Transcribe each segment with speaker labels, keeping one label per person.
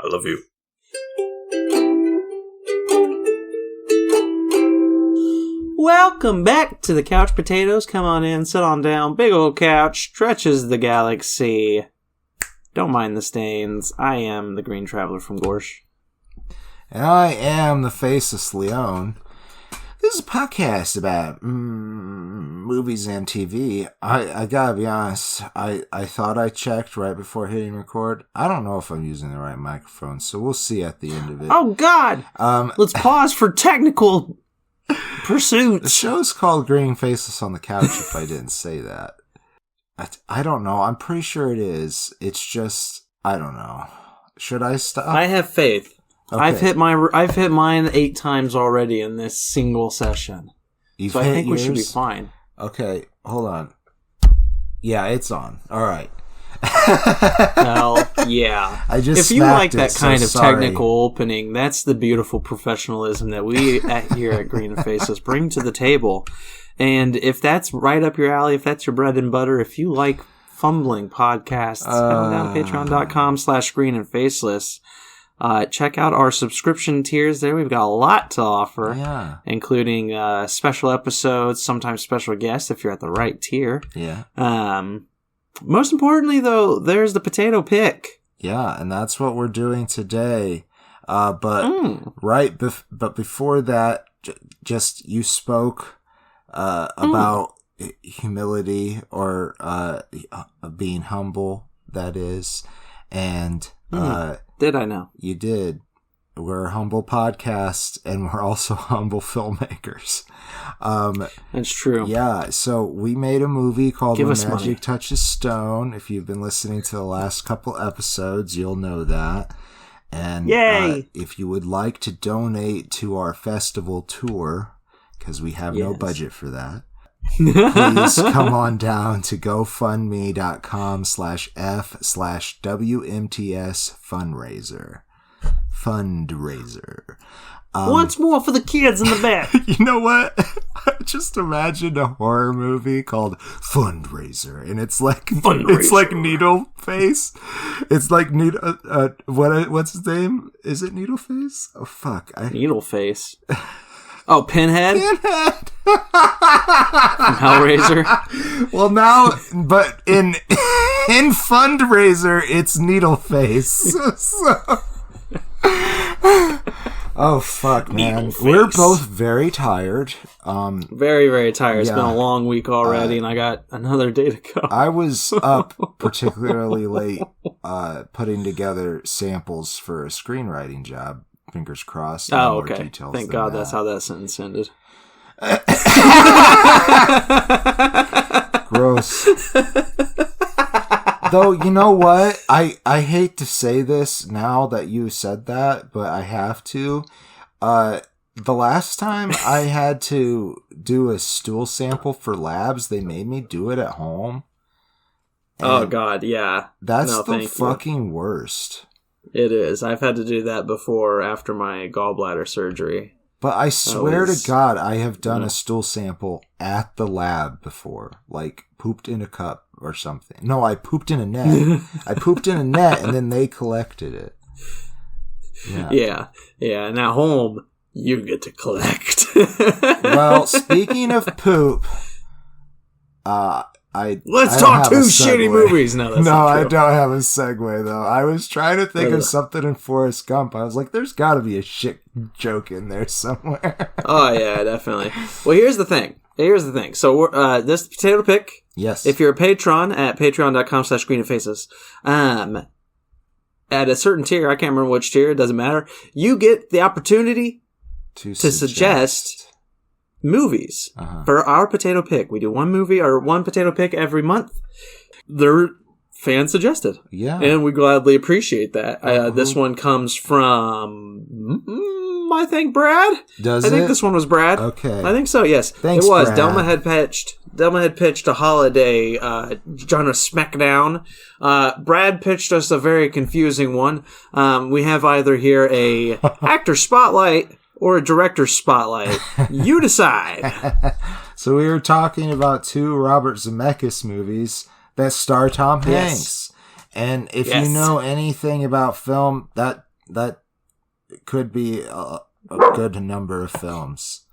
Speaker 1: I love you.
Speaker 2: Welcome back to the Couch Potatoes. Come on in, sit on down. Big old couch stretches the galaxy. Don't mind the stains. I am the Green Traveler from Gorsh.
Speaker 3: And I am the Faceless Leon. This is a podcast about movies and TV. I gotta be honest, I thought I checked right before hitting record. I don't know if I'm using the right microphone, so we'll see at the end of it.
Speaker 2: Oh, God! Let's pause for technical pursuits.
Speaker 3: The show's called Green Faceless on the Couch, if I didn't say that. I don't know. I'm pretty sure it is. It's just, I don't know. Should I stop?
Speaker 2: I have faith.
Speaker 3: Okay.
Speaker 2: I've hit mine 8 times already in this single session. So I think we should be fine.
Speaker 3: Okay, hold on. Yeah, it's on. All right.
Speaker 2: Hell yeah.
Speaker 3: If
Speaker 2: you like that kind of technical opening, that's the beautiful professionalism that we here at Green Faces bring to the table. And if that's right up your alley, if that's your bread and butter, if you like fumbling podcasts, head down to patreon.com/greenandfaceless. Check out our subscription tiers there. We've got a lot to offer, including special episodes, sometimes special guests if you're at the right tier.
Speaker 3: Yeah.
Speaker 2: Most importantly, though, there's the potato pick.
Speaker 3: Yeah, and that's what we're doing today. But before that, just you spoke about humility or being humble. That is, and.
Speaker 2: Did I know?
Speaker 3: You did. We're a humble podcast, and we're also humble filmmakers.
Speaker 2: That's true.
Speaker 3: Yeah, so we made a movie called When Magic
Speaker 2: Money.
Speaker 3: Touches Stone. If you've been listening to the last couple episodes, you'll know that. And
Speaker 2: Yay!
Speaker 3: If you would like to donate to our festival tour, because we have no budget for that, please come on down to gofundme.com/f/WMTS fundraiser.
Speaker 2: Once more for the kids in the back.
Speaker 3: You know what? I just imagined a horror movie called Fundraiser, and it's like Needle Face. It's like what's his name? Is it Needle Face? Oh fuck!
Speaker 2: Needle Face. Oh, Pinhead?
Speaker 3: Pinhead!
Speaker 2: From Hellraiser?
Speaker 3: Well, now, but in Fundraiser, it's Needle Face. So. Oh, fuck, man. We're both very tired.
Speaker 2: Very, very tired. It's been a long week already, and I got another day to go.
Speaker 3: I was up particularly late putting together samples for a screenwriting job. Fingers crossed.
Speaker 2: Oh, okay. Thank God that's how that sentence ended.
Speaker 3: Gross. Though, you know what? I hate to say this now that you said that, but I have to. The last time I had to do a stool sample for labs, they made me do it at home.
Speaker 2: Oh, God, yeah.
Speaker 3: That's the fucking worst.
Speaker 2: It is. I've had to do that before after my gallbladder surgery.
Speaker 3: But I swear to God, I have done a stool sample at the lab before. Like, pooped in a cup or something. No, I pooped in a net. I pooped in a net, and then they collected it.
Speaker 2: Yeah. And at home, you get to collect.
Speaker 3: Well, speaking of poop,
Speaker 2: Let's talk 2 shitty movies. No,
Speaker 3: I don't have a segue, though. I was trying to think of something in Forrest Gump. I was like, there's got to be a shit joke in there somewhere.
Speaker 2: Oh, yeah, definitely. Well, here's the thing. So, this potato pick.
Speaker 3: Yes.
Speaker 2: If you're a patron at patreon.com/greenandfaces, at a certain tier, I can't remember which tier, it doesn't matter, you get the opportunity to suggest movies for our potato pick. We do one movie or one potato pick every month. They're fan suggested.
Speaker 3: Yeah.
Speaker 2: And we gladly appreciate that. This one comes from, I think, Brad.
Speaker 3: I
Speaker 2: think this one was Brad.
Speaker 3: Okay.
Speaker 2: I think so, yes.
Speaker 3: Thanks,
Speaker 2: it was.
Speaker 3: Brad.
Speaker 2: Delma had pitched a holiday genre smackdown. Brad pitched us a very confusing one. We have either here a actor spotlight or a director's spotlight. You decide.
Speaker 3: So we were talking about 2 Robert Zemeckis movies that star Tom Hanks. And if you know anything about film, that that could be a good number of films.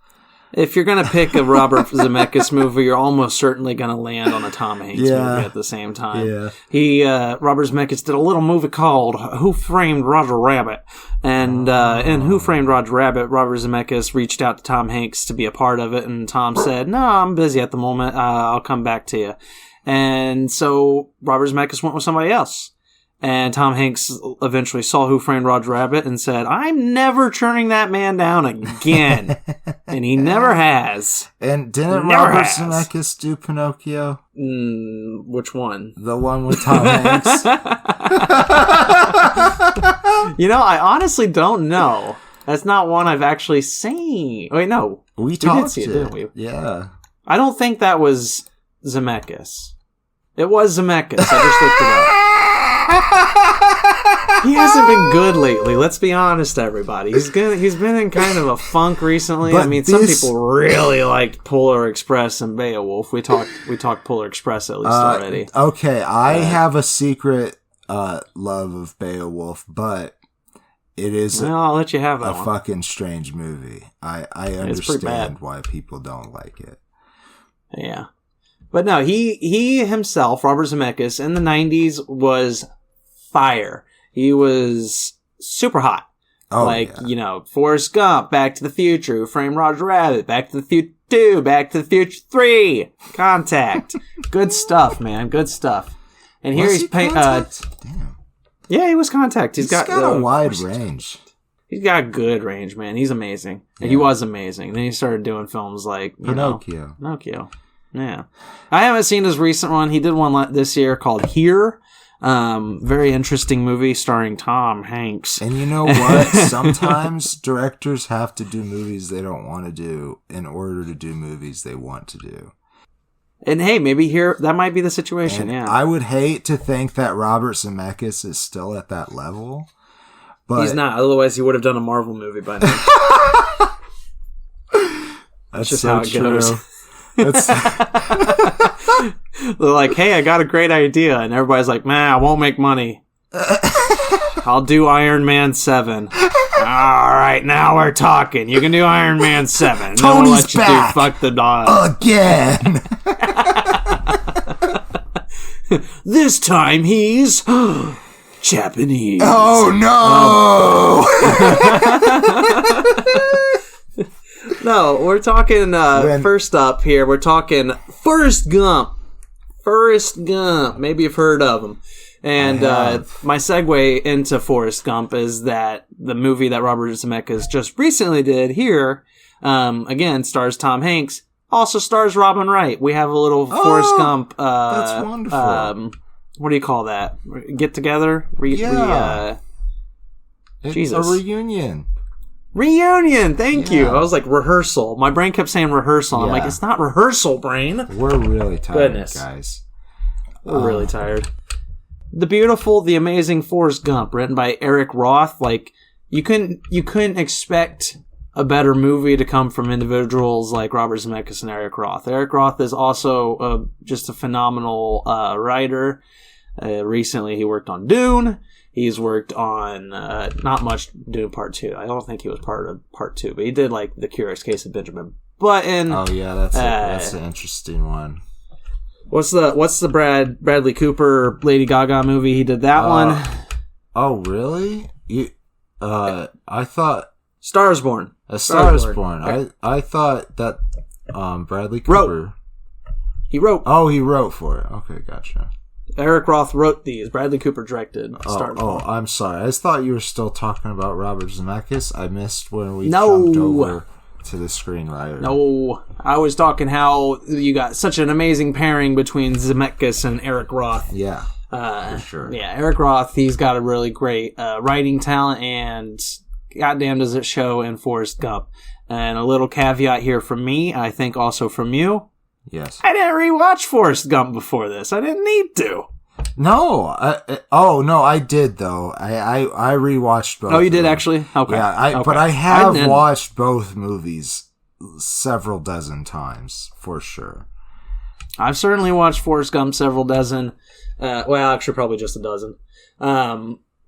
Speaker 2: If you're going to pick a Robert Zemeckis movie, you're almost certainly going to land on a Tom Hanks movie at the same time. Yeah. Robert Zemeckis did a little movie called Who Framed Roger Rabbit. And in Who Framed Roger Rabbit, Robert Zemeckis reached out to Tom Hanks to be a part of it, and Tom said, "No, I'm busy at the moment. I'll come back to you." And so Robert Zemeckis went with somebody else. And Tom Hanks eventually saw Who Framed Roger Rabbit and said, "I'm never turning that man down again." And he never has.
Speaker 3: And didn't Robert Zemeckis do Pinocchio?
Speaker 2: Which one?
Speaker 3: The one with Tom Hanks.
Speaker 2: I honestly don't know. That's not one I've actually seen. Wait, no.
Speaker 3: We did
Speaker 2: see it, didn't we?
Speaker 3: Yeah.
Speaker 2: I don't think that was Zemeckis. It was Zemeckis. I just looked it up. He hasn't been good lately. Let's be honest, everybody. He's been in kind of a funk recently.
Speaker 3: But
Speaker 2: some people really liked Polar Express and Beowulf. We talked Polar Express at least already.
Speaker 3: Okay, I have a secret love of Beowulf, but it is
Speaker 2: I'll let you have that
Speaker 3: a fucking strange movie. I understand why people don't like it.
Speaker 2: Yeah. But no, he himself, Robert Zemeckis, in the 90s was fire. He was super hot. Forrest Gump, Back to the Future, Who Framed Roger Rabbit, Back to the Future 2, Back to the Future 3, Contact. Good stuff, man. Good stuff. And here he's paying. Damn. Yeah, he was Contact. He's got
Speaker 3: a wide range.
Speaker 2: He's got good range, man. He's amazing. Yeah. He was amazing. And then he started doing films like
Speaker 3: Pinocchio.
Speaker 2: Yeah. I haven't seen his recent one. He did one this year called Here. Very interesting movie starring Tom Hanks.
Speaker 3: And you know what? Sometimes directors have to do movies they don't want to do in order to do movies they want to do.
Speaker 2: And hey, maybe here, that might be the situation, yeah.
Speaker 3: I would hate to think that Robert Zemeckis is still at that level. But
Speaker 2: he's not, otherwise he would have done a Marvel movie by now. That's just so how it goes. They're like, "Hey, I got a great idea," and everybody's like, "Man, I won't make money. I'll do Iron Man 7. All right, now we're talking. You can do Iron Man 7.
Speaker 3: Tony's
Speaker 2: we'll let you
Speaker 3: back
Speaker 2: do Fuck the Dog
Speaker 3: again.
Speaker 2: This time he's Japanese.
Speaker 3: Oh
Speaker 2: no! No, we're talking, first up here, we're talking Forrest Gump. Forrest Gump. Maybe you've heard of him. And my segue into Forrest Gump is that the movie that Robert Zemeckis just recently did here, again, stars Tom Hanks, also stars Robin Wright. We have a little Forrest Gump,
Speaker 3: that's wonderful.
Speaker 2: What do you call that? Get together?
Speaker 3: It's a reunion.
Speaker 2: Reunion, thank you. I was like, rehearsal. My brain kept saying rehearsal. I'm like, it's not rehearsal, brain.
Speaker 3: We're really tired, guys.
Speaker 2: We're really tired. The beautiful, the amazing Forrest Gump, written by Eric Roth. Like, you couldn't expect a better movie to come from individuals like Robert Zemeckis and Eric Roth. Eric Roth is also just a phenomenal writer. Recently, he worked on Dune. He's worked on, not much Dune Part 2. I don't think he was part of Part 2, but he did, like, The Curious Case of Benjamin Button.
Speaker 3: Oh, yeah, that's an interesting one.
Speaker 2: What's the Bradley Cooper, Lady Gaga movie? He did that one.
Speaker 3: Oh, really? I thought...
Speaker 2: Star is Born.
Speaker 3: A Star is Born. I thought that Bradley Cooper...
Speaker 2: He wrote.
Speaker 3: Oh, he wrote for it. Okay, gotcha.
Speaker 2: Eric Roth wrote these. Bradley Cooper directed.
Speaker 3: I'm sorry. I just thought you were still talking about Robert Zemeckis. I missed when we jumped over to the screenwriter.
Speaker 2: No, I was talking how you got such an amazing pairing between Zemeckis and Eric Roth.
Speaker 3: Yeah, for sure.
Speaker 2: Yeah, Eric Roth, he's got a really great writing talent, and goddamn does it show in Forrest Gump. And a little caveat here from me, I think also from you.
Speaker 3: Yes.
Speaker 2: I didn't rewatch Forrest Gump before this. I didn't need to.
Speaker 3: No. I did though. I rewatched both.
Speaker 2: Oh, you did actually? Okay.
Speaker 3: Yeah, but I have watched both movies several dozen times for sure.
Speaker 2: I've certainly watched Forrest Gump several dozen. Well, actually, probably just a dozen.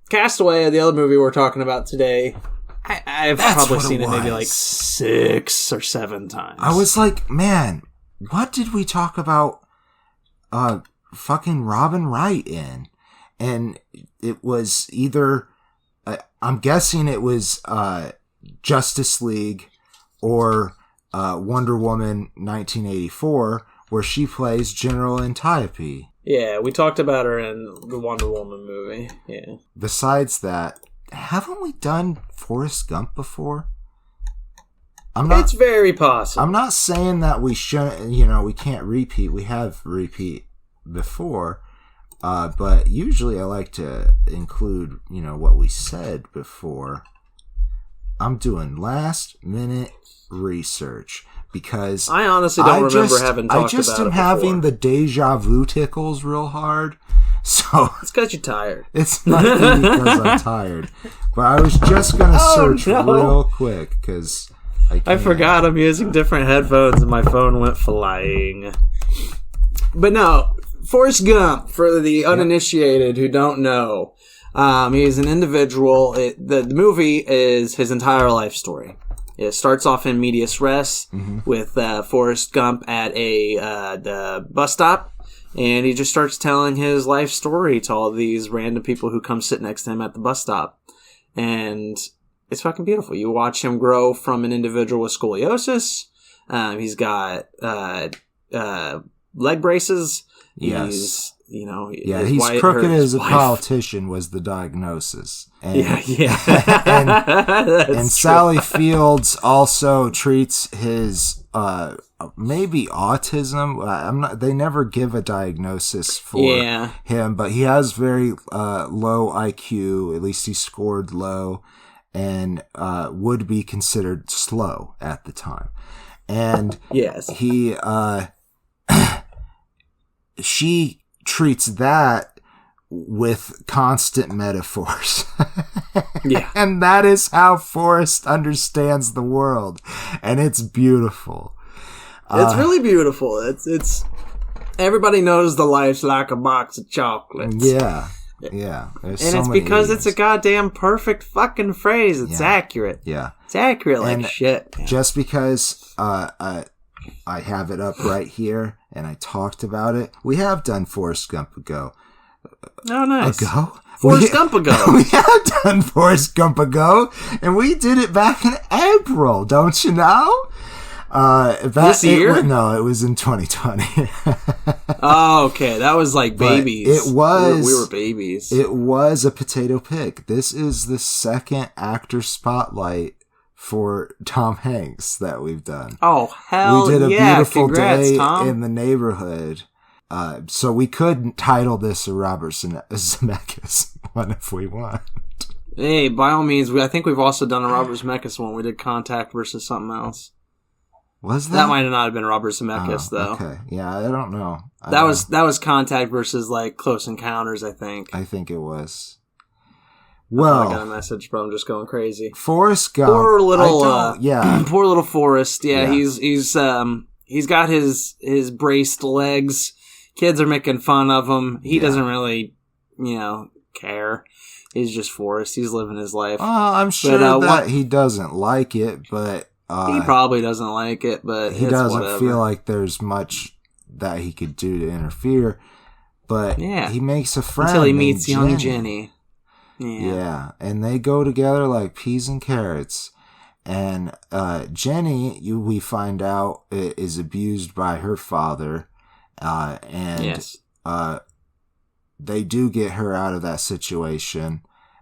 Speaker 2: Castaway, the other movie we're talking about today, I've probably seen it maybe like 6 or 7 times.
Speaker 3: I was like, man, what did we talk about fucking Robin Wright in? And it was either, I'm guessing it was Justice League or Wonder Woman 1984, where she plays General Antiope.
Speaker 2: Yeah, we talked about her in the Wonder Woman movie. Yeah.
Speaker 3: Besides that, haven't we done Forrest Gump before? It's very possible. I'm not saying that we shouldn't, we can't repeat. We have repeat before, but usually I like to include, what we said before. I'm doing last minute research because
Speaker 2: I honestly don't remember having talked about it. I just am
Speaker 3: having the deja vu tickles real hard. So
Speaker 2: it's because you're tired.
Speaker 3: It's not even because I'm tired. But I was just going to search real quick because I
Speaker 2: forgot I'm using different headphones and my phone went flying. But no, Forrest Gump, for the uninitiated who don't know, he's an individual. The movie is his entire life story. It starts off in medias res with Forrest Gump at the bus stop, and he just starts telling his life story to all these random people who come sit next to him at the bus stop. And it's fucking beautiful. You watch him grow from an individual with scoliosis. He's got leg braces.
Speaker 3: Yes.
Speaker 2: He's
Speaker 3: crooked as a politician was the diagnosis. And, and Sally Fields also treats his maybe autism. They never give a diagnosis for him, but he has very low IQ. At least he scored low, and would be considered slow at the time. And he she treats that with constant metaphors. And that is how Forrest understands the world. And it's beautiful.
Speaker 2: It's really beautiful. It's everybody knows the life's like a box of chocolates.
Speaker 3: Yeah. And it's because
Speaker 2: it's a goddamn perfect fucking phrase. It's accurate.
Speaker 3: Yeah.
Speaker 2: It's accurate like shit.
Speaker 3: Just because I have it up right here and I talked about it. We have done Forrest Gump ago.
Speaker 2: Oh, nice.
Speaker 3: Forrest Gump ago. We have done Forrest Gump ago, and we did it back in April, don't you know?
Speaker 2: This year?
Speaker 3: No, it was in 2020.
Speaker 2: Oh, okay. That was like babies.
Speaker 3: It was.
Speaker 2: We were babies.
Speaker 3: It was a potato pick. This is the second actor spotlight for Tom Hanks that we've done.
Speaker 2: Oh, hell yeah.
Speaker 3: We did a beautiful
Speaker 2: Congrats,
Speaker 3: day
Speaker 2: Tom.
Speaker 3: in the neighborhood. So we could title this a Robert Zemeckis one if we want.
Speaker 2: Hey, by all means, I think we've also done a Robert Zemeckis one. We did Contact versus something else.
Speaker 3: Was that?
Speaker 2: That might not have been Robert Zemeckis, though.
Speaker 3: Okay, yeah, I don't know.
Speaker 2: That was Contact versus like Close Encounters, I think.
Speaker 3: I think it was. Well,
Speaker 2: I got a message, but I'm just going crazy.
Speaker 3: Forrest Gump.
Speaker 2: Poor little, poor little Forrest. Yeah, he's got his braced legs. Kids are making fun of him. He doesn't really, care. He's just Forrest. He's living his life.
Speaker 3: I'm sure that he doesn't like it, but
Speaker 2: he probably doesn't like it. But
Speaker 3: he doesn't feel like there's much that he could do to interfere. But he makes a friend
Speaker 2: until he meets young Jenny.
Speaker 3: Yeah, and they go together like peas and carrots. And Jenny, we find out, is abused by her father. They do get her out of that situation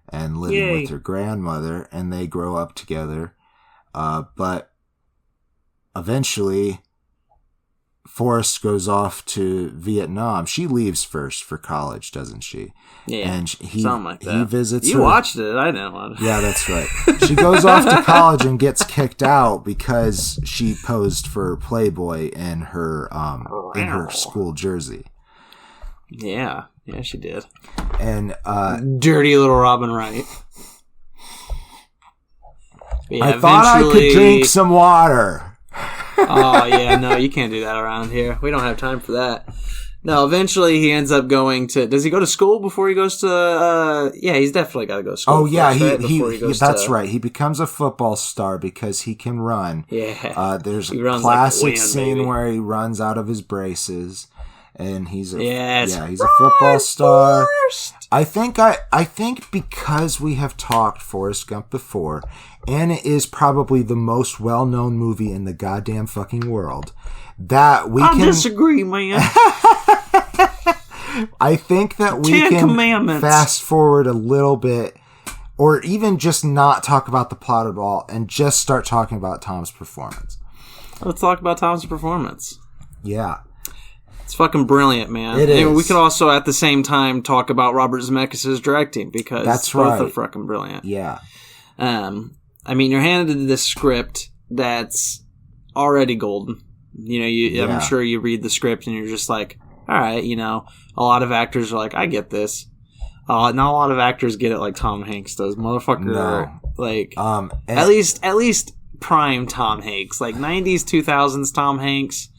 Speaker 3: and living with her grandmother, and they grow up together. But eventually, Forrest goes off to Vietnam. She leaves first for college, doesn't she?
Speaker 2: Yeah,
Speaker 3: and
Speaker 2: something like that.
Speaker 3: He visits
Speaker 2: You
Speaker 3: her.
Speaker 2: watched it. I didn't watch it.
Speaker 3: Yeah, that's right. She goes off to college and gets kicked out because she posed for Playboy in her school jersey.
Speaker 2: Yeah, she did.
Speaker 3: And
Speaker 2: dirty little Robin Wright.
Speaker 3: I thought I could drink some water.
Speaker 2: Oh, yeah, no, you can't do that around here. We don't have time for that. No, eventually he ends up going to... Does he go to school before he goes to... yeah, he's definitely got to go to school.
Speaker 3: Oh, yeah,
Speaker 2: right?
Speaker 3: That's right. He becomes a football star because he can run.
Speaker 2: Yeah.
Speaker 3: There's a classic scene where he runs out of his braces. And he's a football star.
Speaker 2: Forrest!
Speaker 3: I think because we have talked Forrest Gump before, and it is probably the most well-known movie in the goddamn fucking world, that we can...
Speaker 2: I disagree, man.
Speaker 3: I think that we can fast forward a little bit, or even just not talk about the plot at all, and just start talking about Tom's performance.
Speaker 2: Let's talk about Tom's performance.
Speaker 3: Yeah.
Speaker 2: It's fucking brilliant, man.
Speaker 3: It is.
Speaker 2: And we could also, at the same time, talk about Robert Zemeckis' directing, because both are fucking brilliant.
Speaker 3: Yeah.
Speaker 2: I mean, you're handed this script that's already golden. I'm sure you read the script and you're just like, all right, a lot of actors are like, I get this. Not a lot of actors get it like Tom Hanks does. Motherfucker, at least prime Tom Hanks, like 90s, 2000s Tom Hanks.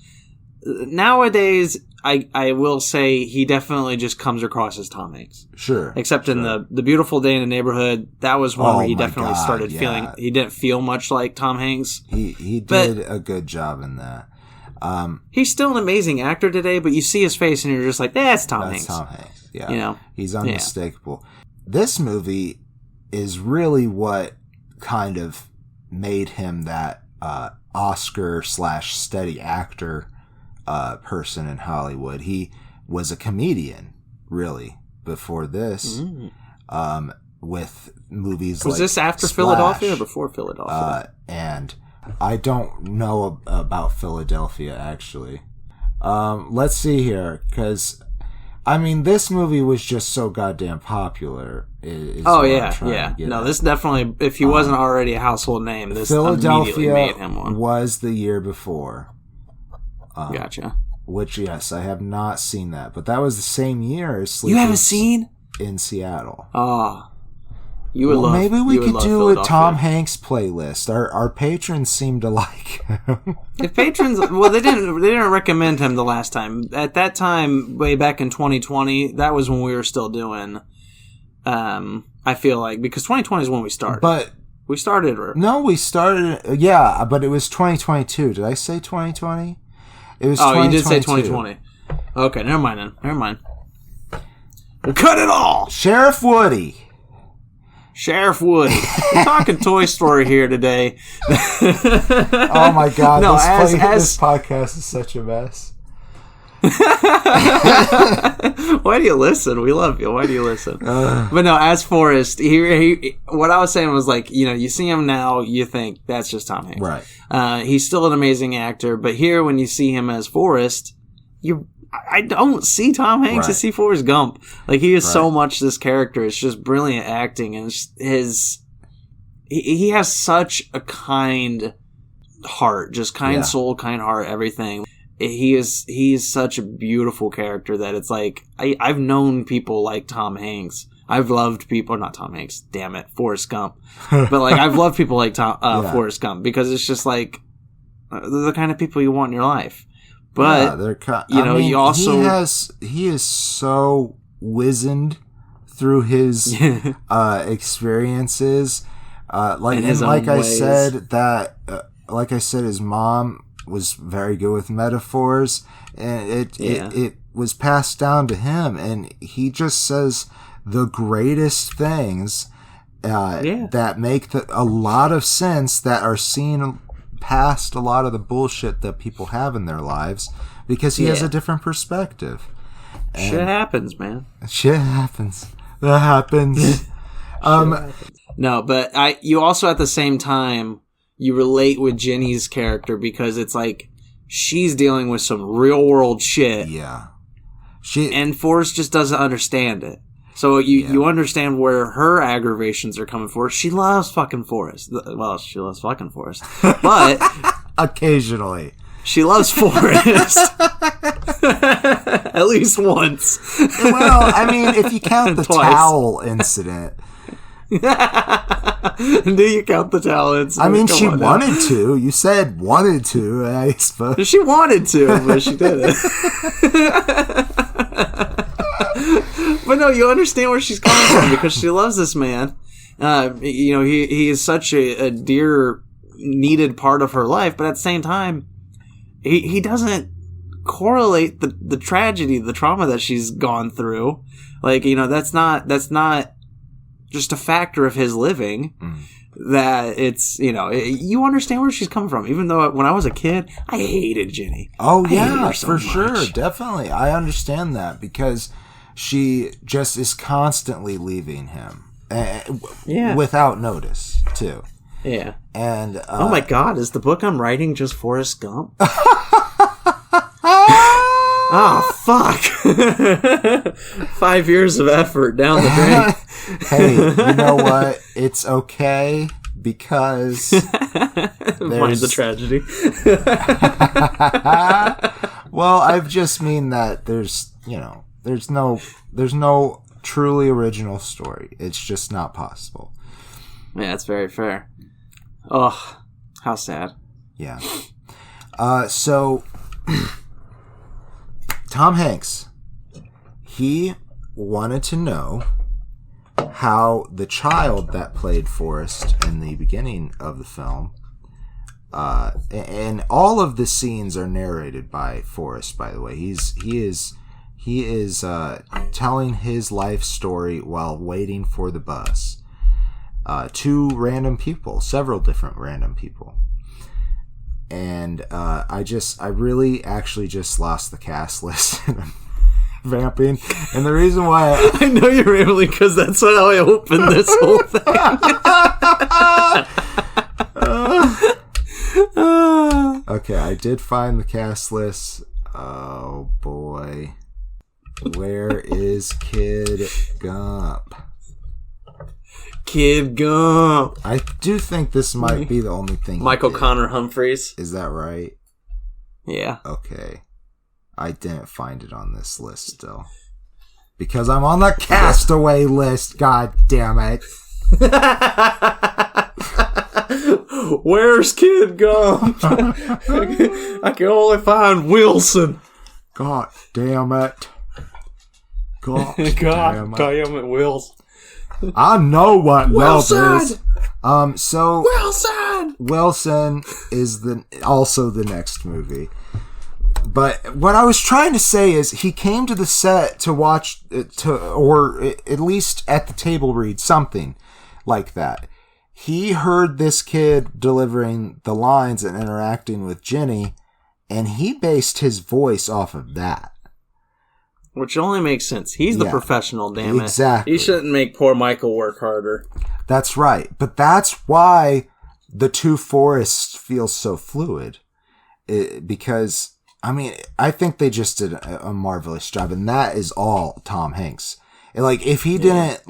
Speaker 2: Nowadays, I will say he definitely just comes across as Tom Hanks.
Speaker 3: Sure.
Speaker 2: Except in the Beautiful Day in the Neighborhood, that was one where he definitely started feeling, he didn't feel much like Tom Hanks.
Speaker 3: He did a good job in that.
Speaker 2: He's still an amazing actor today, but you see his face and you're just like, that's Tom Hanks.
Speaker 3: That's Tom Hanks, yeah. He's unmistakable. Yeah. This movie is really what kind of made him that Oscar/steady actor person in Hollywood. He was a comedian, really, before this, with movies like...
Speaker 2: Was this after
Speaker 3: Splash,
Speaker 2: Philadelphia or before Philadelphia?
Speaker 3: And I don't know about Philadelphia, actually. Let's see here, because, I mean, this movie was just so goddamn popular. No, this definitely, if he wasn't already a household name, this immediately made him one. Was the year before.
Speaker 2: Gotcha.
Speaker 3: Which, yes, I have not seen that. But that was the same year as Sleepers
Speaker 2: You haven't seen?
Speaker 3: In Seattle.
Speaker 2: Oh. You would love
Speaker 3: maybe we could do a Tom Hanks playlist. Our patrons seem to like him.
Speaker 2: If patrons... Well, they didn't recommend him the last time. At that time, way back in 2020, that was when we were still doing... I feel like... Because 2020 is when we started.
Speaker 3: But...
Speaker 2: We started...
Speaker 3: No, we started... Yeah, but it was 2022. Did I say 2020? It was 2022.
Speaker 2: You did say 2020. Okay, never mind then. Never mind. We'll cut it all!
Speaker 3: Sheriff Woody.
Speaker 2: We're talking Toy Story here today.
Speaker 3: Oh my god, this podcast is such a mess.
Speaker 2: Why do you listen? We love you. Why do you listen? But no, as Forrest, he what I was saying was like, you see him now, you think that's just Tom Hanks.
Speaker 3: Right.
Speaker 2: He's still an amazing actor, but here when you see him as Forrest, I don't see Tom Hanks. Right. I see Forrest Gump. Like, he is so much this character. It's just brilliant acting, and he has such a kind heart, just kind soul, kind heart, everything. He is such a beautiful character that it's like, I've known people like Tom Hanks. I've loved people, not Tom Hanks, damn it, Forrest Gump. But like, I've loved people like Forrest Gump, because it's just like, they're the kind of people you want in your life. But, you also...
Speaker 3: He is so wizened through his experiences. Like I said, his mom was very good with metaphors, and it was passed down to him, and he just says the greatest things that make a lot of sense, that are seen past a lot of the bullshit that people have in their lives, because he has a different perspective. And
Speaker 2: shit happens, man.
Speaker 3: Shit happens. That happens.
Speaker 2: No, but you also at the same time, you relate with Jenny's character, because it's like she's dealing with some real world shit.
Speaker 3: Yeah.
Speaker 2: And Forrest just doesn't understand it. So you understand where her aggravations are coming from. She loves fucking Forrest. Well, she loves fucking Forrest. But...
Speaker 3: occasionally.
Speaker 2: She loves Forrest. At least once.
Speaker 3: Well, I mean, if you count the towel incident...
Speaker 2: Do you count the talents?
Speaker 3: I mean, she wanted to. You said wanted to, I suppose.
Speaker 2: She wanted to, but she didn't. But no, you understand where she's coming from because she loves this man. He is such a dear, needed part of her life, but at the same time, he doesn't correlate the tragedy, the trauma that she's gone through. Like, that's not just a factor of his living. That it's, you understand where she's coming from. Even though when I was a kid, I hated Ginny.
Speaker 3: Oh, yeah, for sure. Definitely. I understand that because she just is constantly leaving him. Without notice, too.
Speaker 2: Yeah.
Speaker 3: And
Speaker 2: oh my God, is the book I'm writing just Forrest Gump? Oh, fuck. 5 years of effort down the drain.
Speaker 3: Hey, you know what? It's okay because
Speaker 2: mine's a tragedy.
Speaker 3: Well, I just mean that there's no truly original story. It's just not possible.
Speaker 2: Yeah, that's very fair. Oh, how sad.
Speaker 3: Yeah. So Tom Hanks, he wanted to know how the child that played Forrest in the beginning of the film, and all of the scenes are narrated by Forrest, by the way. He is telling his life story while waiting for the bus to random people, several different random people. And I really actually just lost the cast list and I'm vamping. And the reason why
Speaker 2: I know you're rambling because that's how I opened this whole thing.
Speaker 3: Okay, I did find the cast list. Oh boy. Where is Kid Gump?
Speaker 2: Kid Gump.
Speaker 3: I do think this might be the only thing.
Speaker 2: Michael Connor Humphreys.
Speaker 3: Is that right?
Speaker 2: Yeah.
Speaker 3: Okay. I didn't find it on this list still. Because I'm on the castaway list, god damn it.
Speaker 2: Where's Kid Gump? I can only find Wilson.
Speaker 3: God damn it. God
Speaker 2: damn it, Wilson.
Speaker 3: I know what
Speaker 2: Wilson!
Speaker 3: love is. So
Speaker 2: Wilson
Speaker 3: is also the next movie. But what I was trying to say is he came to the set to watch or at least at the table read something like that. He heard this kid delivering the lines and interacting with Ginny, and he based his voice off of that.
Speaker 2: Which only makes sense. He's the professional, damn it.
Speaker 3: Exactly.
Speaker 2: He shouldn't make poor Michael work harder.
Speaker 3: That's right. But that's why the two Forrests feel so fluid. Because, I mean, I think they just did a marvelous job. And that is all Tom Hanks. Like, if he didn't,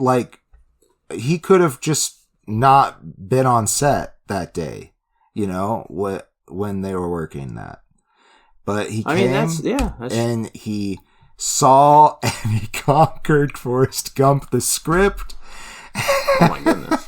Speaker 3: he could have just not been on set that day, when they were working that. But he came and he saw and he conquered Forrest Gump the script.
Speaker 2: Oh my goodness.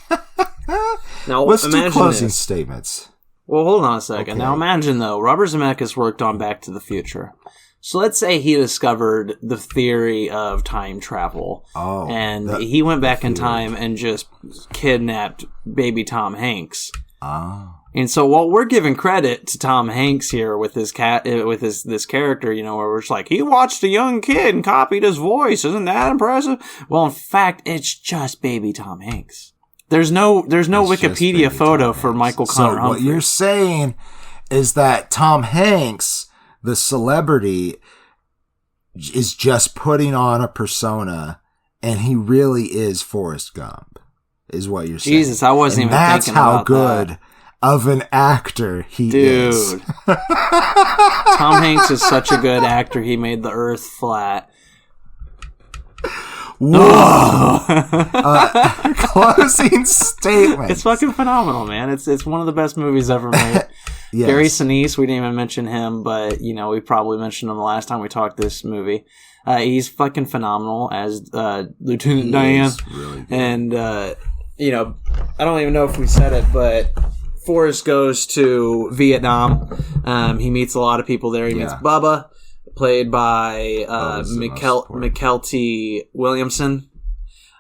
Speaker 2: Now,
Speaker 3: let's do closing statements.
Speaker 2: Well, hold on a second. Okay. Now imagine, though, Robert Zemeckis worked on Back to the Future. So let's say he discovered the theory of time travel. Oh. And he went back in time and just kidnapped baby Tom Hanks. Oh. And so while we're giving credit to Tom Hanks here with this this character, where we're just like, he watched a young kid and copied his voice. Isn't that impressive? Well, in fact, it's just baby Tom Hanks. There's no Wikipedia photo for Michael Connor Humphreys.
Speaker 3: What you're saying is that Tom Hanks, the celebrity, is just putting on a persona, and he really is Forrest Gump, is what you're saying.
Speaker 2: Jesus, I wasn't even thinking about that.
Speaker 3: That's how good of an actor he is.
Speaker 2: Dude. Tom Hanks is such a good actor, he made the earth flat.
Speaker 3: Whoa! Closing statement.
Speaker 2: It's fucking phenomenal, man. It's one of the best movies ever made. Yes. Gary Sinise, we didn't even mention him, but we probably mentioned him the last time we talked this movie. He's fucking phenomenal as Lieutenant Dan,
Speaker 3: really good.
Speaker 2: And you know, I don't even know if we said it, but Forrest goes to Vietnam. He meets a lot of people there. He meets Bubba, played by McKelty Williamson.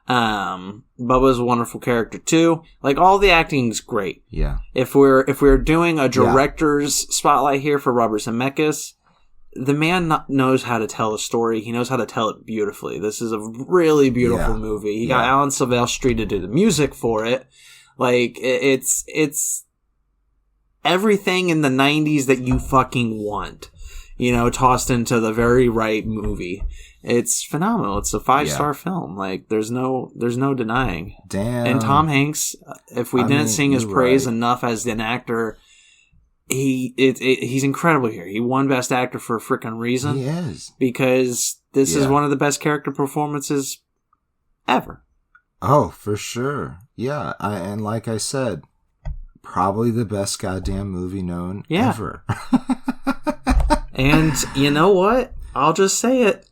Speaker 2: Bubba's a wonderful character too. Like, all the acting's great.
Speaker 3: Yeah.
Speaker 2: If we're doing a director's spotlight here for Robert Zemeckis, the man knows how to tell a story. He knows how to tell it beautifully. This is a really beautiful movie. He got Alan Silvestri to do the music for it. Like, it's everything in the 90s that you fucking want, you know, tossed into the very right movie. It's phenomenal. It's a 5-star film. Like, there's no denying.
Speaker 3: Damn.
Speaker 2: And Tom Hanks, if we didn't sing his praise enough as an actor, he's incredible here. He won Best Actor for a freaking reason.
Speaker 3: He is.
Speaker 2: Because this is one of the best character performances ever.
Speaker 3: Oh, for sure. Yeah. And like I said, probably the best goddamn movie known ever.
Speaker 2: And you know what? I'll just say it.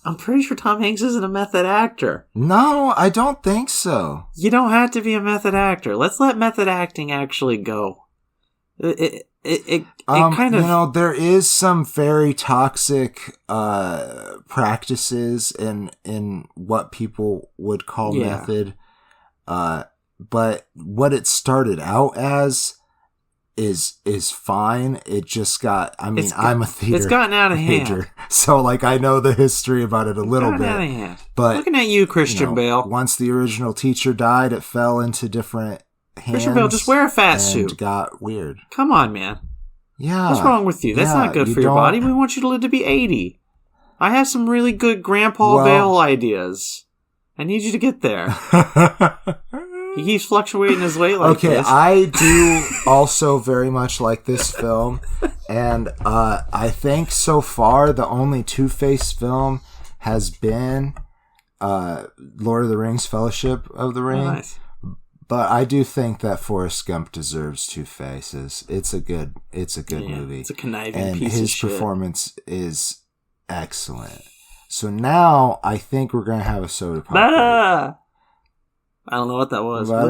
Speaker 2: I'm pretty sure Tom Hanks isn't a method actor.
Speaker 3: No, I don't think so.
Speaker 2: You don't have to be a method actor. Let's let method acting actually go. It kind of...
Speaker 3: You know, there is some very toxic practices in what people would call method. But what it started out as is fine. It just got... I mean, I'm a theater
Speaker 2: It's gotten out of
Speaker 3: major,
Speaker 2: hand.
Speaker 3: so, like, I know the history about it a little bit.
Speaker 2: Out of hand.
Speaker 3: But
Speaker 2: looking at you, Christian Bale.
Speaker 3: Once the original teacher died, it fell into different hands.
Speaker 2: Christian Bale, just wear a fat suit.
Speaker 3: Got weird.
Speaker 2: Come on, man.
Speaker 3: Yeah.
Speaker 2: What's wrong with you? That's not good for your body. We want you to live to be 80. I have some really good Grandpa Bale ideas. I need you to get there. He keeps fluctuating his weight like this.
Speaker 3: Okay, I do also very much like this film. And I think so far the only Two-Face film has been Lord of the Rings, Fellowship of the Ring. Nice. But I do think that Forrest Gump deserves Two Faces. It's a good movie.
Speaker 2: It's a conniving
Speaker 3: and
Speaker 2: piece of
Speaker 3: his
Speaker 2: shit.
Speaker 3: performance is excellent. So now I think we're gonna have a soda pop.
Speaker 2: I don't know what that was. Yeah,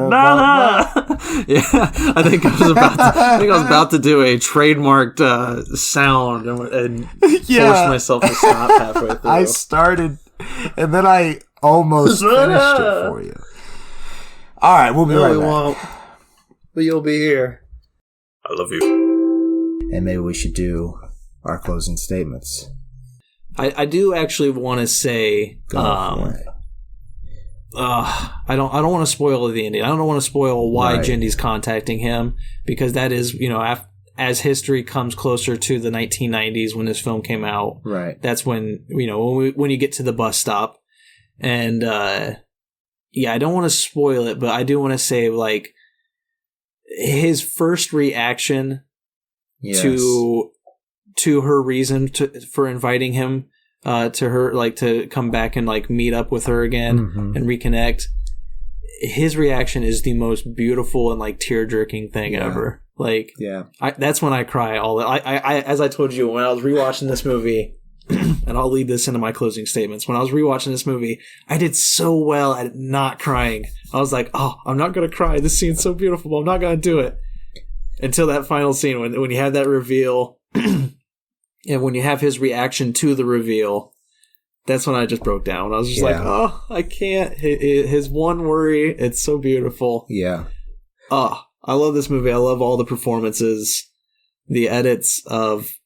Speaker 2: I think I was about to do a trademarked sound and force myself to stop halfway through.
Speaker 3: I started, and then I almost finished it for you. All right, we'll be right back.
Speaker 2: Won't, but you'll be here.
Speaker 3: I love you. And maybe we should do our closing statements.
Speaker 2: I do actually want to say, I don't want to spoil the ending. I don't want to spoil why Jindy's contacting him, because that is, you know, as history comes closer to the 1990s when this film came out.
Speaker 3: Right.
Speaker 2: That's when, you know, when you get to the bus stop, and I don't want to spoil it, but I do want to say, like, his first reaction to her reason for inviting him to her, like, to come back and, like, meet up with her again and reconnect. His reaction is the most beautiful and, like, tear-jerking thing ever. Like, that's when I cry. As I told you, when I was rewatching this movie, and I'll lead this into my closing statements. When I was rewatching this movie, I did so well at not crying. I was like, oh, I'm not going to cry. This scene's so beautiful, but I'm not going to do it. Until that final scene, when you have that reveal, and when you have his reaction to the reveal, that's when I just broke down. I was just like, oh, I can't. His one worry, it's so beautiful.
Speaker 3: Yeah.
Speaker 2: Oh, I love this movie. I love all the performances, the edits of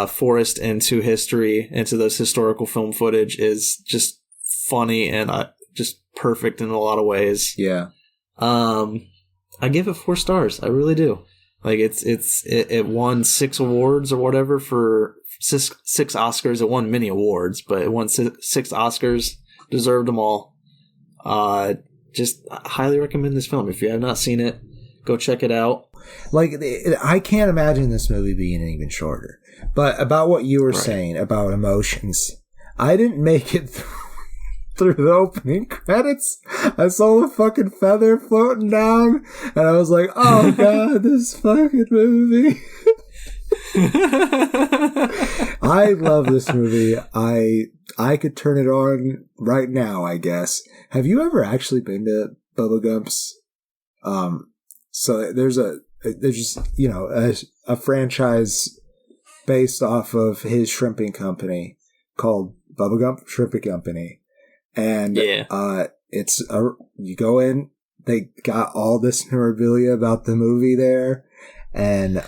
Speaker 2: Forrest into history, into this historical film footage is just funny and just perfect in a lot of ways.
Speaker 3: Yeah.
Speaker 2: I give it 4 stars. I really do. Like, it won 6 awards or whatever for 6 Oscars. It won many awards, but it won 6 Oscars. Deserved them all. Just highly recommend this film. If you have not seen it, go check it out.
Speaker 3: Like, I can't imagine this movie being even shorter. But about what you were saying about emotions, I didn't make it through the opening credits. I saw the fucking feather floating down, and I was like, oh god, this fucking movie. I love this movie. I could turn it on right now, I guess. Have you ever actually been to Bubba Gumps. So there's just, a franchise based off of his shrimping company called Bubba Gump Shrimping Company. And you go in, they got all this memorabilia about the movie there, and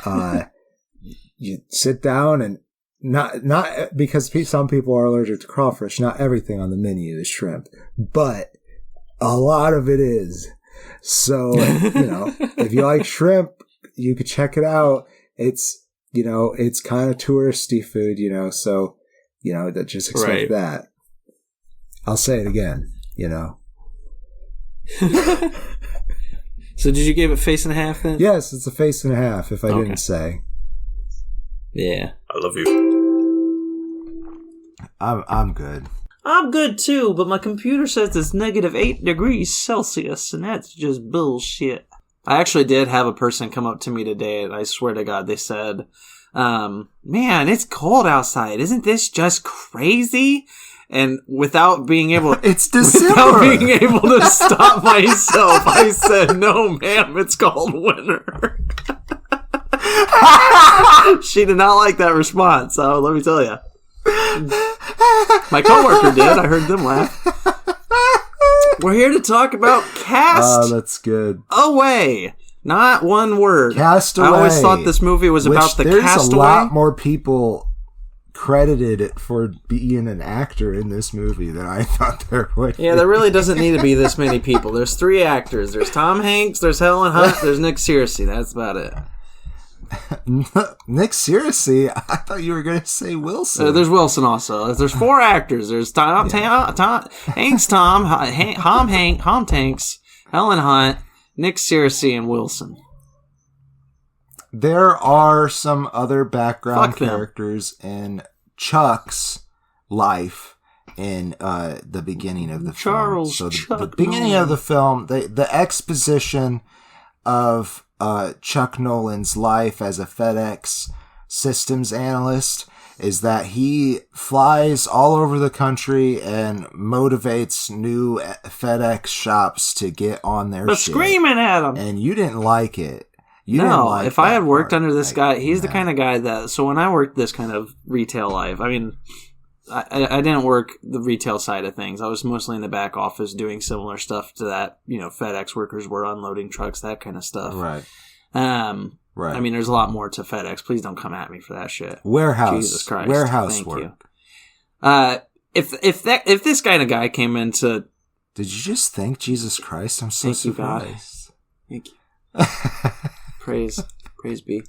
Speaker 3: you sit down, and not because some people are allergic to crawfish, not everything on the menu is shrimp, but a lot of it is. So, if you like shrimp, you could check it out. It's, it's kind of touristy food, so, just expect that. I'll say it again,
Speaker 2: So did you give it face and a half then?
Speaker 3: Yes, it's a face and a half, if I didn't say.
Speaker 2: Yeah.
Speaker 1: I love you.
Speaker 3: I'm good.
Speaker 2: I'm good too, but my computer says it's -8 degrees Celsius, and that's just bullshit. I actually did have a person come up to me today, and I swear to God, they said, man, it's cold outside. Isn't this just crazy? And without being able
Speaker 3: it's December.
Speaker 2: Without being able to stop myself, I said, no, ma'am, it's called winter. She did not like that response, so let me tell you. My coworker did. I heard them laugh. We're here to talk about Cast.
Speaker 3: Oh, that's good.
Speaker 2: Away. Not one word.
Speaker 3: Cast Away.
Speaker 2: I always thought this movie was about the
Speaker 3: Castaway.
Speaker 2: castaway.
Speaker 3: There's a lot more people credited for being an actor in this movie than I thought there would be.
Speaker 2: Yeah, there really doesn't need to be this many people. There's 3 actors. There's Tom Hanks, there's Helen Hunt, there's Nick Searcy. That's about it.
Speaker 3: Nick Searcy? I thought you were going to say Wilson.
Speaker 2: There's Wilson also. There's 4 actors. There's Tom Hanks, Tom Hanks, Helen Hunt, Nick Searcy, and Wilson.
Speaker 3: There are some other background characters in Chuck's life in the beginning of the film. So the beginning of the film, the exposition of Chuck Nolan's life as a FedEx systems analyst is that he flies all over the country and motivates new FedEx shops to get on their shit.
Speaker 2: Screaming at him.
Speaker 3: And you didn't like it.
Speaker 2: If I had worked under this guy, he's the kind of guy that, so when I worked this kind of retail life, I mean, I didn't work the retail side of things. I was mostly in the back office doing similar stuff to that. FedEx workers were unloading trucks, that kind of stuff.
Speaker 3: Right.
Speaker 2: Right. I mean, there's a lot more to FedEx. Please don't come at me for that shit.
Speaker 3: Warehouse.
Speaker 2: Jesus Christ.
Speaker 3: Warehouse
Speaker 2: Thank
Speaker 3: work.
Speaker 2: You. If this kind of guy came into...
Speaker 3: Did you just thank Jesus Christ? I'm so surprised.
Speaker 2: Thank you. Praise be.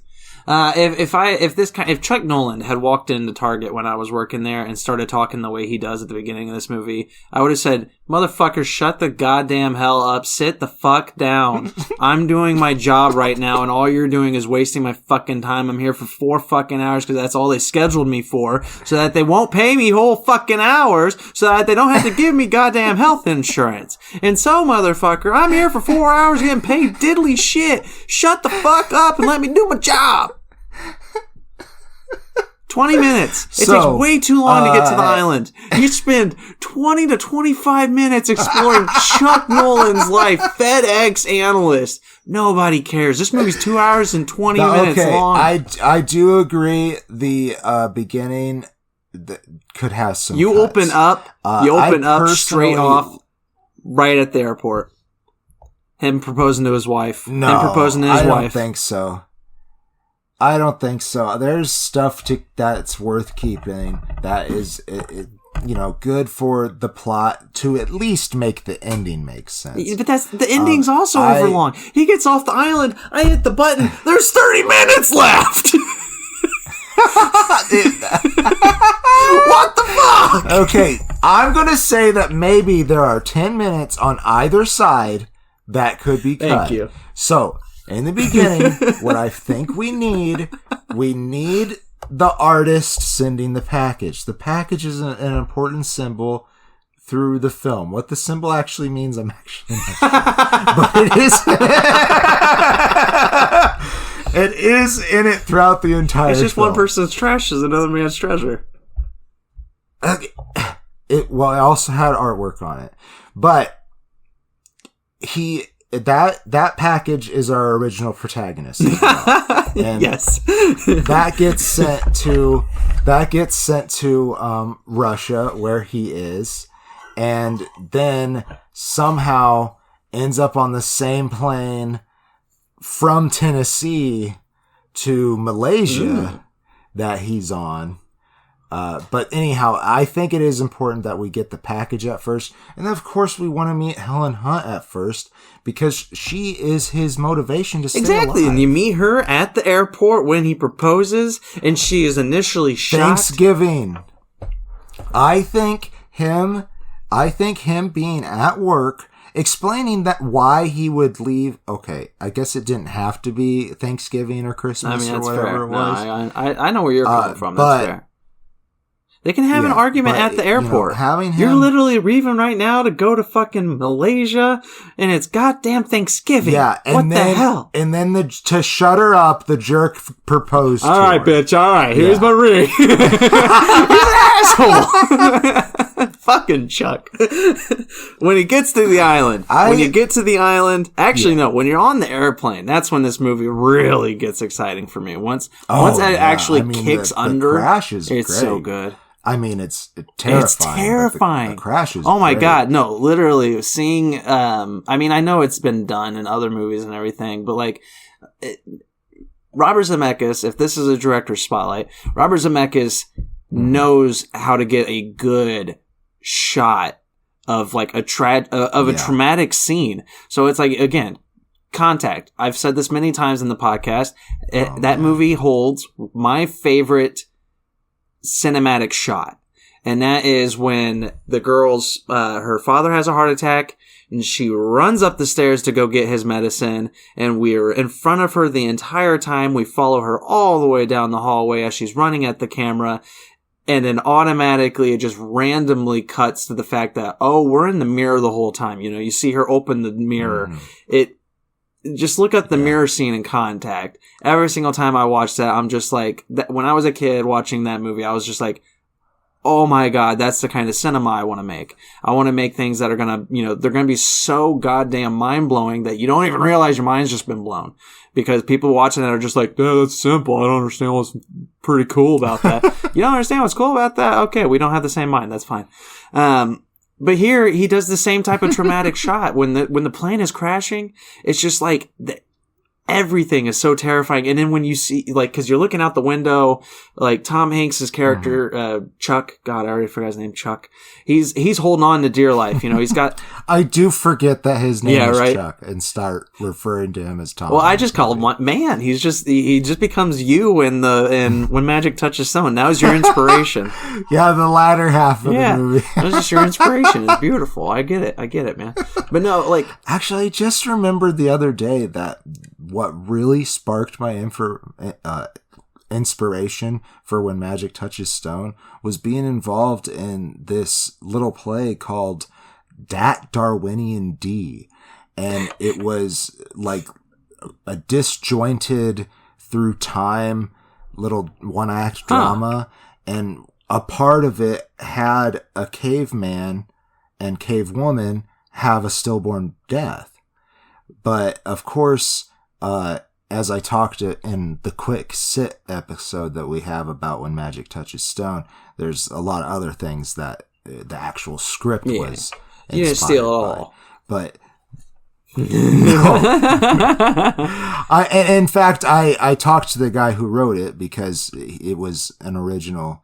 Speaker 2: If Chuck Nolan had walked into Target when I was working there and started talking the way he does at the beginning of this movie, I would have said, "Motherfucker, shut the goddamn hell up. Sit the fuck down. I'm doing my job right now, and all you're doing is wasting my fucking time. I'm here for 4 fucking hours because that's all they scheduled me for, so that they won't pay me whole fucking hours, so that they don't have to give me goddamn health insurance. And so, motherfucker, I'm here for 4 hours getting paid diddly shit. Shut the fuck up and let me do my job." 20 minutes. It takes way too long to get to the island. You spend 20 to 25 minutes exploring Chuck Nolan's life. FedEx analyst. Nobody cares. This movie's 2 hours and 20 minutes long.
Speaker 3: I do agree. The beginning could have some.
Speaker 2: You
Speaker 3: cuts.
Speaker 2: open up straight off right at the airport. Him proposing to his wife.
Speaker 3: No,
Speaker 2: him proposing to his
Speaker 3: I
Speaker 2: wife.
Speaker 3: don't think so. I don't think so. There's stuff that's worth keeping. That is, good for the plot to at least make the ending make sense.
Speaker 2: But the ending's also overlong. He gets off the island. I hit the button. There's 30 minutes left. What the fuck?
Speaker 3: Okay, I'm gonna say that maybe there are 10 minutes on either side that could be cut.
Speaker 2: Thank you.
Speaker 3: So, in the beginning, what I think we need the artist sending the package. The package is an important symbol through the film. What the symbol actually means, I'm actually not sure. But it is... it is in it throughout the entire
Speaker 2: It's just
Speaker 3: film.
Speaker 2: one person's trash is another man's treasure.
Speaker 3: Okay. It also had artwork on it. But that package is our original protagonist as well. And
Speaker 2: yes.
Speaker 3: that gets sent to Russia, where he is, and then somehow ends up on the same plane from Tennessee to Malaysia that he's on. But anyhow, I think it is important that we get the package at first. And then, of course, we want to meet Helen Hunt at first because she is his motivation to stay
Speaker 2: Exactly.
Speaker 3: alive.
Speaker 2: And you meet her at the airport when he proposes, and she is initially shot.
Speaker 3: Thanksgiving. I think him being at work, explaining that why he would leave. Okay, I guess it didn't have to be Thanksgiving or Christmas or whatever
Speaker 2: fair.
Speaker 3: it was.
Speaker 2: No, I know where you're coming from. That's fair. They can have an argument at the airport. You're literally leaving right now to go to fucking Malaysia, and it's goddamn Thanksgiving.
Speaker 3: Yeah, and
Speaker 2: what the hell?
Speaker 3: And then to shut her up, the jerk proposed.
Speaker 2: All right, bitch. All right, here's my ring. He's an asshole. Fucking Chuck. When he gets to the island, when you're on the airplane, that's when this movie really gets exciting for me. Once it actually kicks under, it's great. So good.
Speaker 3: I mean, it's terrifying.
Speaker 2: It's terrifying.
Speaker 3: The crash is
Speaker 2: oh my
Speaker 3: great.
Speaker 2: God. No, literally seeing, I mean, I know it's been done in other movies and everything, but like, Robert Zemeckis, if this is a director's spotlight, Robert Zemeckis knows how to get a good shot of like a traumatic scene. So it's like, again, Contact. I've said this many times in the podcast. That movie holds my favorite cinematic shot, and that is when the girl's her father has a heart attack, and she runs up the stairs to go get his medicine, and we're in front of her the entire time. We follow her all the way down the hallway as she's running at the camera, and then automatically it just randomly cuts to the fact that, oh, we're in the mirror the whole time. You know, you see her open the mirror. Just look at the mirror scene in Contact. Every single time I watch that, I'm just like, when I was a kid watching that movie, I was just like, oh my God, that's the kind of cinema I want to make. I want to make things that are going to, they're going to be so goddamn mind-blowing that you don't even realize your mind's just been blown. Because people watching that are just like, yeah, that's simple. I don't understand what's pretty cool about that. You don't understand what's cool about that? Okay, we don't have the same mind. That's fine. But here, he does the same type of traumatic shot. When the plane is crashing, it's just like, everything is so terrifying. And then when you see, like, cause you're looking out the window, like Tom Hanks' character, Chuck, God, I already forgot his name, Chuck. He's holding on to dear life. He's got.
Speaker 3: I do forget that his name is Chuck and start referring to him as Tom.
Speaker 2: Well,
Speaker 3: Hanks.
Speaker 2: I just call him man. he just becomes you in When Magic Touches Stone. That was your inspiration.
Speaker 3: Yeah, the latter half of the movie.
Speaker 2: That was just your inspiration. It's beautiful. I get it, man. But no, like.
Speaker 3: Actually, I just remembered the other day that what really sparked my inspiration for When Magic Touches Stone was being involved in this little play called Dat Darwinian D. And it was like a disjointed through time little one-act drama. And a part of it had a caveman and cave woman have a stillborn death. But of course, as I talked in the quick sit episode that we have about When Magic Touches Stone, there's a lot of other things that the actual script was inspired
Speaker 2: you didn't steal it all.
Speaker 3: But no. In fact, I talked to the guy who wrote it because it was an original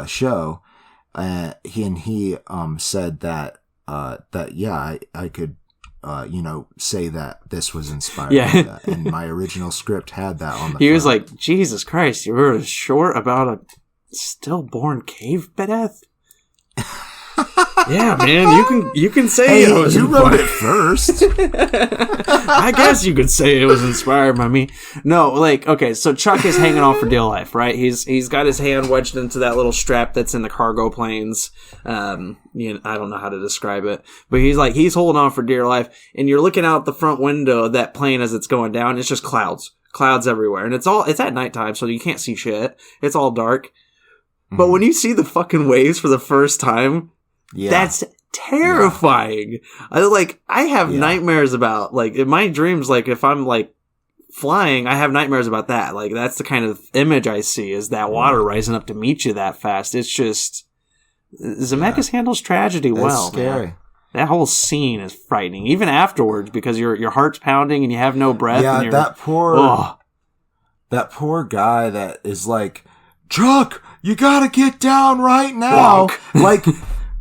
Speaker 3: show. He said that I could say that this was inspired by that. And my original script had that on the
Speaker 2: He was like, Jesus Christ, you wrote a short about a stillborn cave death? Yeah, man, you can say it was
Speaker 3: you wrote it first.
Speaker 2: I guess you could say it was inspired by me. No, like, okay, so Chuck is hanging on for dear life, right? He's got his hand wedged into that little strap that's in the cargo planes. I don't know how to describe it, but he's holding on for dear life, and you're looking out the front window of that plane as it's going down. It's just clouds everywhere, and it's at nighttime, so you can't see shit. It's all dark. But when you see the fucking waves for the first time, that's terrifying. I have nightmares about, like, in my dreams, like, if I'm, like, flying, I have nightmares about that. Like, that's the kind of image I see, is that water rising up to meet you that fast. It's just... Zemeckis handles tragedy well.
Speaker 3: It's scary.
Speaker 2: Man. That whole scene is frightening, even afterwards, because your heart's pounding and you have no breath.
Speaker 3: Yeah,
Speaker 2: and
Speaker 3: that poor guy that is like, Chuck, you gotta get down right now. Like,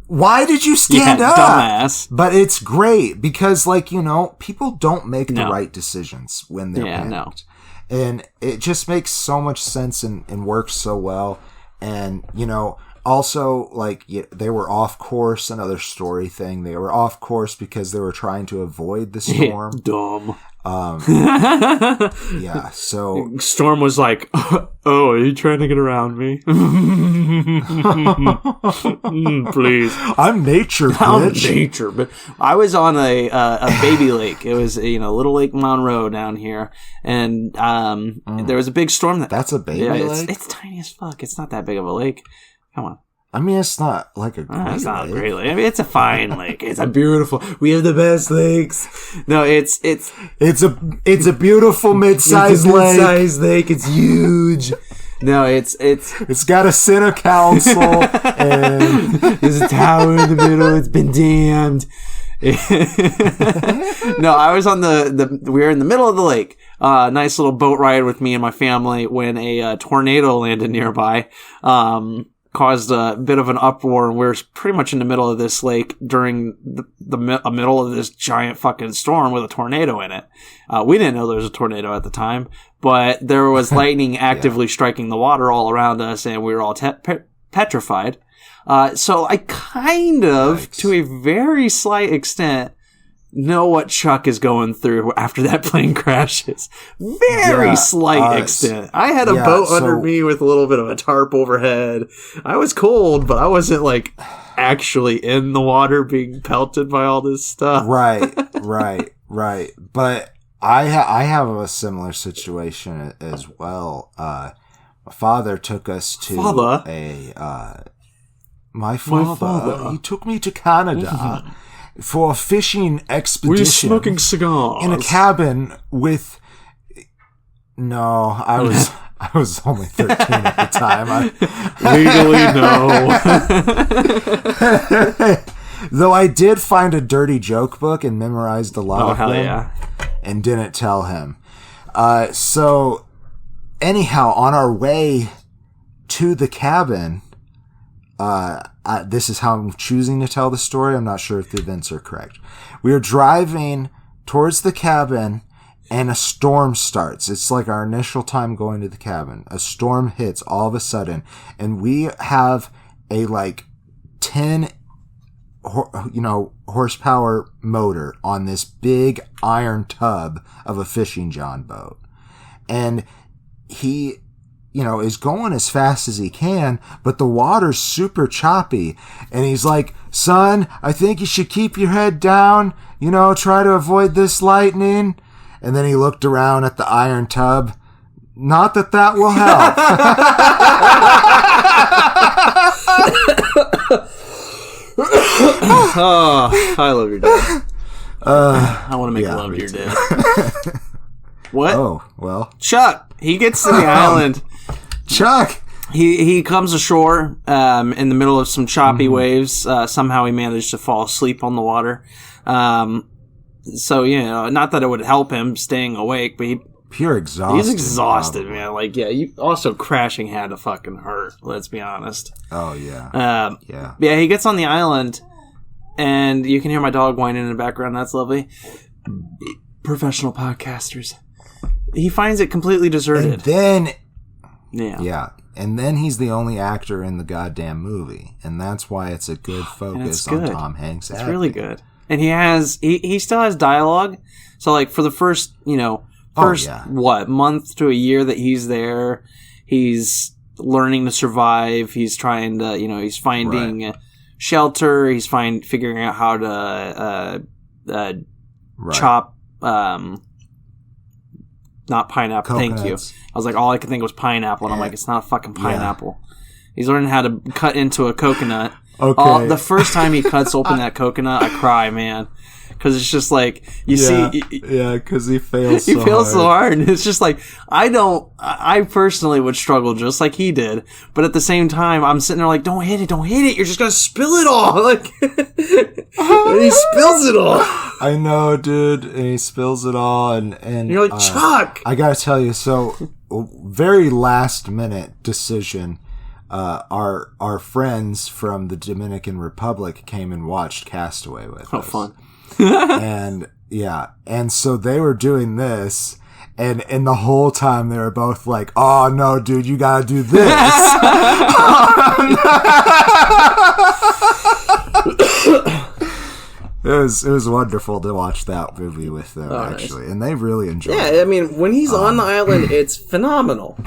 Speaker 3: why did you stand up?
Speaker 2: Dumbass.
Speaker 3: But it's great because, like, you know, people don't make the right decisions when they're panicked. And it just makes so much sense and works so well. And, you know, also, like, they were off course, another story thing. They were off course because they were trying to avoid the storm.
Speaker 2: Dumb.
Speaker 3: Yeah, so...
Speaker 2: Storm was like, oh, are you trying to get around me? Please.
Speaker 3: I'm nature, bitch.
Speaker 2: I'm nature, but I was on a baby lake. It was, Little Lake Monroe down here. And there was a big storm.
Speaker 3: That's a baby lake?
Speaker 2: It's tiny as fuck. It's not that big of a lake. Come on.
Speaker 3: I mean, it's not like a great lake.
Speaker 2: It's not a great lake. I mean, it's a fine lake. It's a beautiful... We have the best lakes. No, it's
Speaker 3: a beautiful mid-sized lake.
Speaker 2: It's a mid-sized lake. It's huge. No, it's
Speaker 3: got a center council, and
Speaker 2: there's a tower in the middle. It's been dammed. No, I was on we were in the middle of the lake. Nice little boat ride with me and my family when a tornado landed nearby. Caused a bit of an uproar, and we were pretty much in the middle of this lake during the middle of this giant fucking storm with a tornado in it. We didn't know there was a tornado at the time, but there was lightning actively striking the water all around us, and we were all petrified. So I kind of, to a very slight extent, know what Chuck is going through after that plane crashes. Very slight extent. I had a boat under me with a little bit of a tarp overhead. I was cold, but I wasn't, like, actually in the water being pelted by all this stuff.
Speaker 3: Right. But I have a similar situation as well. My father took us to my father. He took me to Canada. For a fishing expedition.
Speaker 2: Were you smoking cigars?
Speaker 3: In a cabin with... No, I was only 13 at the time.
Speaker 2: Legally, no.
Speaker 3: Though I did find a dirty joke book and memorized a lot of them.
Speaker 2: Yeah.
Speaker 3: And didn't tell him. So, anyhow, on our way to the cabin... this is how I'm choosing to tell the story. I'm not sure if the events are correct. We are driving towards the cabin, and a storm starts. It's like our initial time going to the cabin. A storm hits all of a sudden, and we have a 10 horsepower motor on this big iron tub of a fishing John boat. And he... is going as fast as he can, but the water's super choppy. And he's like, son, I think you should keep your head down, try to avoid this lightning. And then he looked around at the iron tub. Not that will help.
Speaker 2: Oh, I love your dad. I want to make love to your dad. What?
Speaker 3: Oh, well.
Speaker 2: Chuck, he gets to the island.
Speaker 3: Chuck!
Speaker 2: He comes ashore in the middle of some choppy waves. Somehow he managed to fall asleep on the water. So, not that it would help him staying awake, but
Speaker 3: pure exhaustion.
Speaker 2: He's exhausted, man. You also crashing had to fucking hurt, let's be honest.
Speaker 3: Oh, yeah.
Speaker 2: Yeah, he gets on the island, and you can hear my dog whining in the background. That's lovely. Professional podcasters. He finds it completely deserted.
Speaker 3: And then...
Speaker 2: Yeah.
Speaker 3: And then he's the only actor in the goddamn movie. And that's why it's a good focus on Tom Hanks' acting.
Speaker 2: It's really good. And he still has dialogue. So, for the first, month to a year that he's there, he's learning to survive. He's trying to, he's finding shelter. He's figuring out how to chop, not pineapple.
Speaker 3: Coconuts.
Speaker 2: Thank you. I was like, all I could think was pineapple, and I'm like, it's not a fucking pineapple. Yeah. He's learning how to cut into a coconut.
Speaker 3: Okay.
Speaker 2: The first time he cuts open that coconut, I cry, man. Because it's just like,
Speaker 3: because he fails
Speaker 2: so hard. He fails so hard. And it's just like, I personally would struggle just like he did. But at the same time, I'm sitting there like, don't hit it. You're just going to spill it all. Like, and he spills it all.
Speaker 3: I know, dude. And he spills it all. And
Speaker 2: you're like, Chuck!
Speaker 3: I got to tell you, so, very last minute decision. Our friends from the Dominican Republic came and watched Castaway with us.
Speaker 2: Oh, fun.
Speaker 3: and so they were doing this, and the whole time they were both like, "Oh no, dude, you gotta do this." It was wonderful to watch that movie with them, actually, and they really enjoyed it.
Speaker 2: Yeah, I mean, when he's on the island, it's phenomenal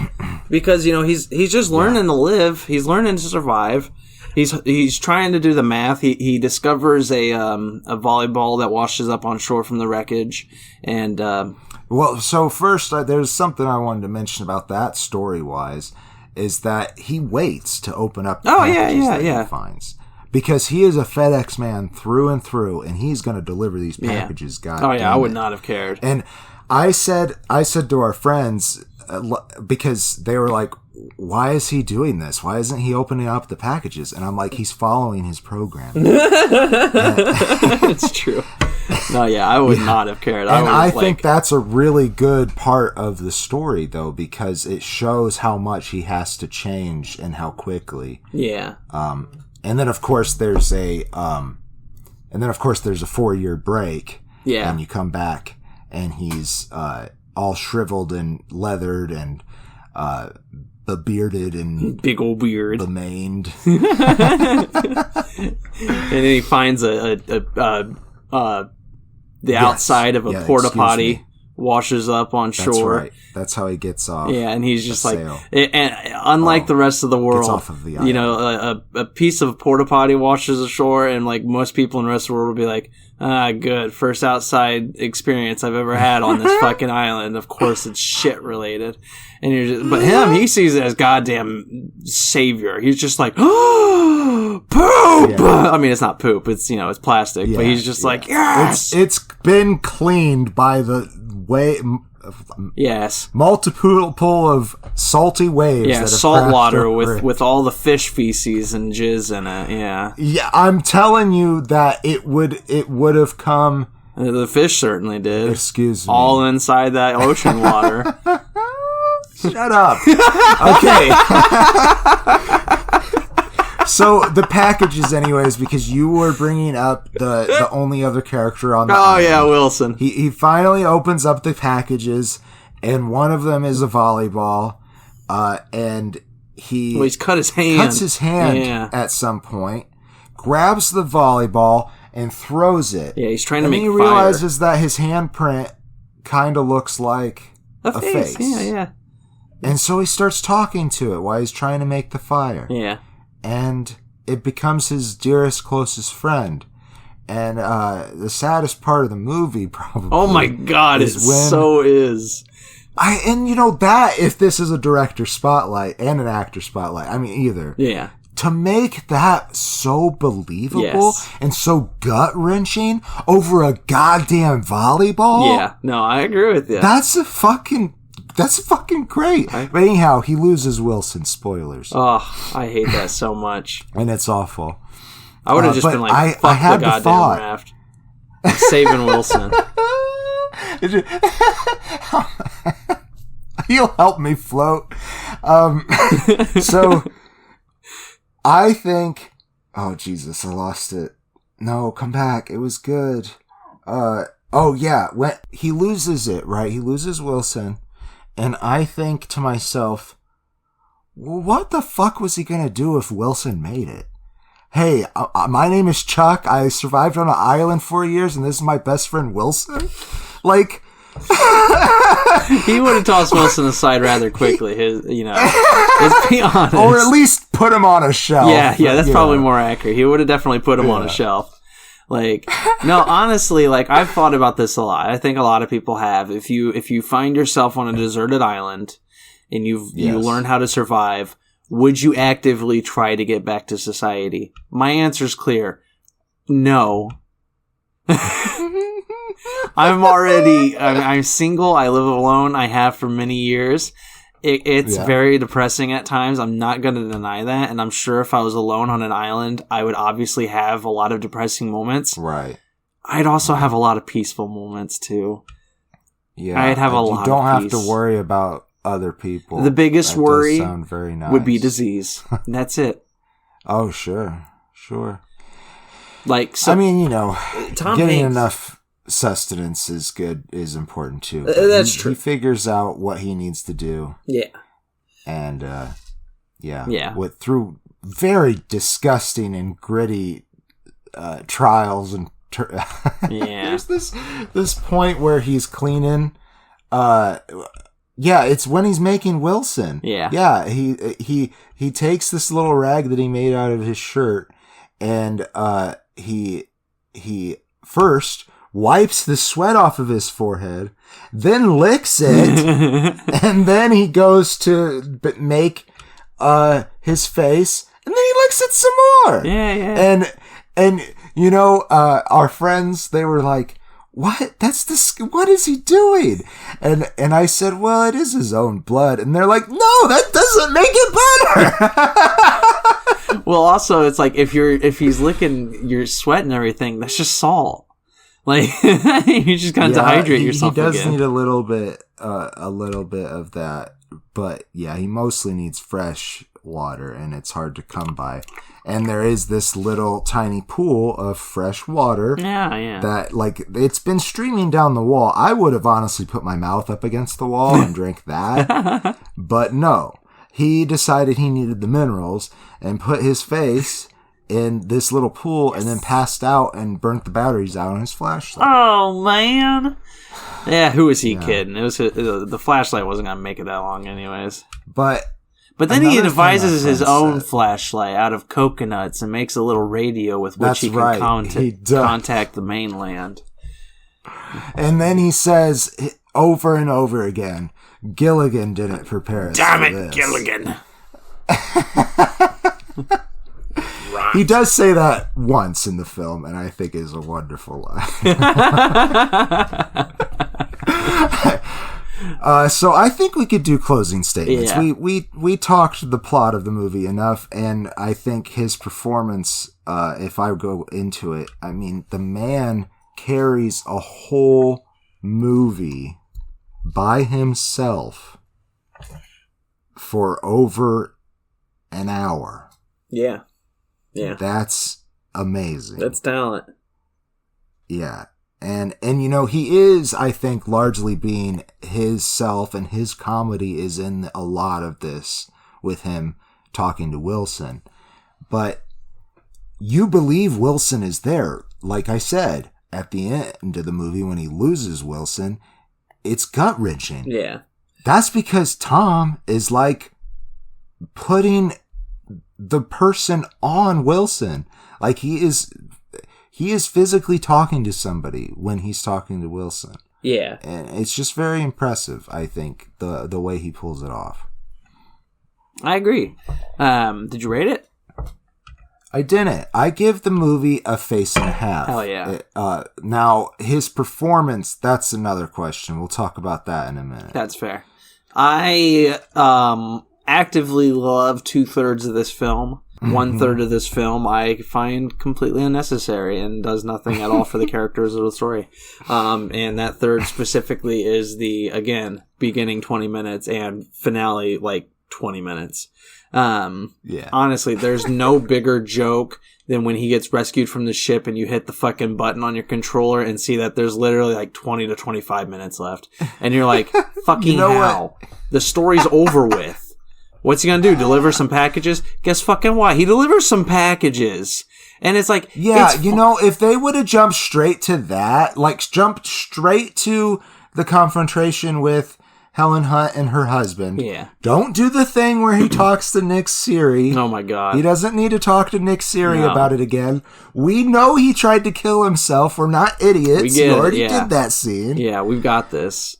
Speaker 2: because he's just learning to live. He's learning to survive. He's trying to do the math. He discovers a volleyball that washes up on shore from the wreckage, and
Speaker 3: well, so first there's something I wanted to mention about that story wise, is that he waits to open up the packages that he finds. Because he is a FedEx man through and through, and he's going to deliver these packages. God,
Speaker 2: I would not have cared.
Speaker 3: And I said to our friends, because they were like, "Why is he doing this? Why isn't he opening up the packages?" And I'm like, "He's following his program."
Speaker 2: It's true. No, I would not have cared.
Speaker 3: I think that's a really good part of the story, though, because it shows how much he has to change and how quickly.
Speaker 2: Yeah.
Speaker 3: And then of course there's a 4-year break.
Speaker 2: Yeah.
Speaker 3: And you come back and he's all shriveled and leathered and bearded and
Speaker 2: big old beard,
Speaker 3: bemaned.
Speaker 2: And then he finds the outside of a porta potty, washes up on shore.
Speaker 3: That's right. That's how he gets off.
Speaker 2: Yeah, and he's just like, and unlike the rest of the world,
Speaker 3: off of the island.
Speaker 2: A piece of porta potty washes ashore, and like most people in the rest of the world will be like, good, first outside experience I've ever had on this fucking island. Of course, it's shit related, and but he sees it as goddamn savior. He's just like, poop. Yeah. I mean, it's not poop. It's it's plastic, but he's just like, yes,
Speaker 3: it's been cleaned by the way.
Speaker 2: Yes,
Speaker 3: multiple of salty waves.
Speaker 2: Yeah, salt water with all the fish feces and jizz in it. Yeah,
Speaker 3: I'm telling you that it would have come.
Speaker 2: The fish certainly did.
Speaker 3: Excuse me.
Speaker 2: All inside that ocean water.
Speaker 3: Shut up. Okay. So the packages, anyways, because you were bringing up the only other character on the island.
Speaker 2: Yeah, Wilson.
Speaker 3: He finally opens up the packages, and one of them is a volleyball, and
Speaker 2: he's cut his hand.
Speaker 3: Cuts his hand at some point, grabs the volleyball and throws it.
Speaker 2: Yeah, he's trying to make fire.
Speaker 3: And he realizes that his handprint kind of looks like a face.
Speaker 2: Yeah.
Speaker 3: And so he starts talking to it while he's trying to make the fire.
Speaker 2: Yeah.
Speaker 3: And it becomes his dearest, closest friend. And the saddest part of the movie, probably.
Speaker 2: Oh my God, is.
Speaker 3: And you know that if this is a director spotlight and an actor spotlight, I mean either.
Speaker 2: Yeah.
Speaker 3: To make that so believable and so gut wrenching over a goddamn volleyball.
Speaker 2: Yeah. No, I agree with you.
Speaker 3: That's fucking great. But anyhow, he loses Wilson. Spoilers.
Speaker 2: Oh, I hate that so much.
Speaker 3: And it's awful.
Speaker 2: I would have just been like, fuck the goddamn raft. I'm saving Wilson.
Speaker 3: He'll help me float. So, I think... Oh, Jesus, I lost it. No, come back. It was good. Oh, yeah. When he loses it, right? He loses Wilson. And I think to myself, well, what the fuck was he going to do if Wilson made it? Hey, my name is Chuck. I survived on an island for years, and this is my best friend Wilson? Like...
Speaker 2: He would have tossed Wilson aside rather quickly. Let's be honest.
Speaker 3: Or at least put him on a shelf.
Speaker 2: Yeah, that's probably more accurate. He would have definitely put him on a shelf. Like, no, honestly, like, I've thought about this a lot. I think a lot of people have. If you find yourself on a deserted island and you learn how to survive, would you actively try to get back to society? My answer's clear. No. I'm single. I live alone. I have for many years. It's very depressing at times. I'm not going to deny that. And I'm sure if I was alone on an island, I would obviously have a lot of depressing moments.
Speaker 3: Right.
Speaker 2: I'd also have a lot of peaceful moments too.
Speaker 3: Yeah.
Speaker 2: I'd have a lot of peace. You don't have
Speaker 3: to worry about other people.
Speaker 2: The biggest worry
Speaker 3: sound very nice.
Speaker 2: would be disease. That's it.
Speaker 3: Oh, sure.
Speaker 2: Like, so,
Speaker 3: I mean,
Speaker 2: Tom
Speaker 3: getting
Speaker 2: Hanks,
Speaker 3: enough sustenance is important too.
Speaker 2: That's true.
Speaker 3: He figures out what he needs to do.
Speaker 2: Yeah.
Speaker 3: And, through very disgusting and gritty trials and there's this point where he's cleaning. It's when he's making Wilson. Yeah. He takes this little rag that he made out of his shirt, and he first wipes the sweat off of his forehead, then licks it, and then he goes to make his face, and then he licks it some more.
Speaker 2: Yeah.
Speaker 3: And our friends, they were like, "What? What is he doing?" And I said, "Well, it is his own blood." And they're like, "No, that doesn't make it better."
Speaker 2: Well, also, it's like if he's licking your sweat and everything, that's just salt. Like, you just kind of dehydrate yourself.
Speaker 3: He does need a little bit of that, but yeah, he mostly needs fresh water, and it's hard to come by. And there is this little tiny pool of fresh water.
Speaker 2: Yeah.
Speaker 3: That, like, it's been streaming down the wall. I would have honestly put my mouth up against the wall and drank that. But no. He decided he needed the minerals and put his face in this little pool and then passed out and burnt the batteries out on his flashlight.
Speaker 2: Oh, man. Yeah, who was he kidding? It was the flashlight wasn't going to make it that long anyways.
Speaker 3: But
Speaker 2: then he devises his own flashlight out of coconuts and makes a little radio with which he can contact the mainland.
Speaker 3: And then he says over and over again, Gilligan didn't prepare us.
Speaker 2: Damn it, Gilligan.
Speaker 3: Right. He does say that once in the film, and I think is a wonderful line. So I think we could do closing statements.
Speaker 2: Yeah.
Speaker 3: We talked the plot of the movie enough, and I think his performance, if I go into it, I mean, the man carries a whole movie by himself for over an hour.
Speaker 2: Yeah.
Speaker 3: That's amazing.
Speaker 2: That's talent.
Speaker 3: Yeah. And he is, I think, largely being his self, and his comedy is in a lot of this with him talking to Wilson. But you believe Wilson is there. Like I said, at the end of the movie when he loses Wilson, it's gut-wrenching.
Speaker 2: Yeah.
Speaker 3: That's because Tom is like putting the person on Wilson. Like he is physically talking to somebody when he's talking to Wilson.
Speaker 2: Yeah.
Speaker 3: And it's just very impressive, I think, the way he pulls it off.
Speaker 2: I agree. Did you rate it?
Speaker 3: I didn't. I give the movie a face and a half.
Speaker 2: Hell yeah.
Speaker 3: Now, his performance, that's another question. We'll talk about that in a minute.
Speaker 2: That's fair. I actively love 2/3 of this film. 1/3 of this film I find completely unnecessary and does nothing at all for the characters of the story. And that third specifically is the, again, beginning 20 minutes and finale, 20 minutes. Honestly, there's no bigger joke than when he gets rescued from the ship and you hit the fucking button on your controller and see that there's literally 20 to 25 minutes left. And you're like, fucking hell. The story's over with. What's he gonna do? Deliver some packages? Guess fucking what? He delivers some packages. And it's like...
Speaker 3: Yeah, if they would have jumped straight to that, jumped straight to the confrontation with Helen Hunt and her husband.
Speaker 2: Yeah.
Speaker 3: Don't do the thing where he talks to Nick Siri.
Speaker 2: Oh my God.
Speaker 3: He doesn't need to talk to Nick Siri about it again. We know he tried to kill himself. We're not idiots. We already did that scene.
Speaker 2: Yeah, we've got this.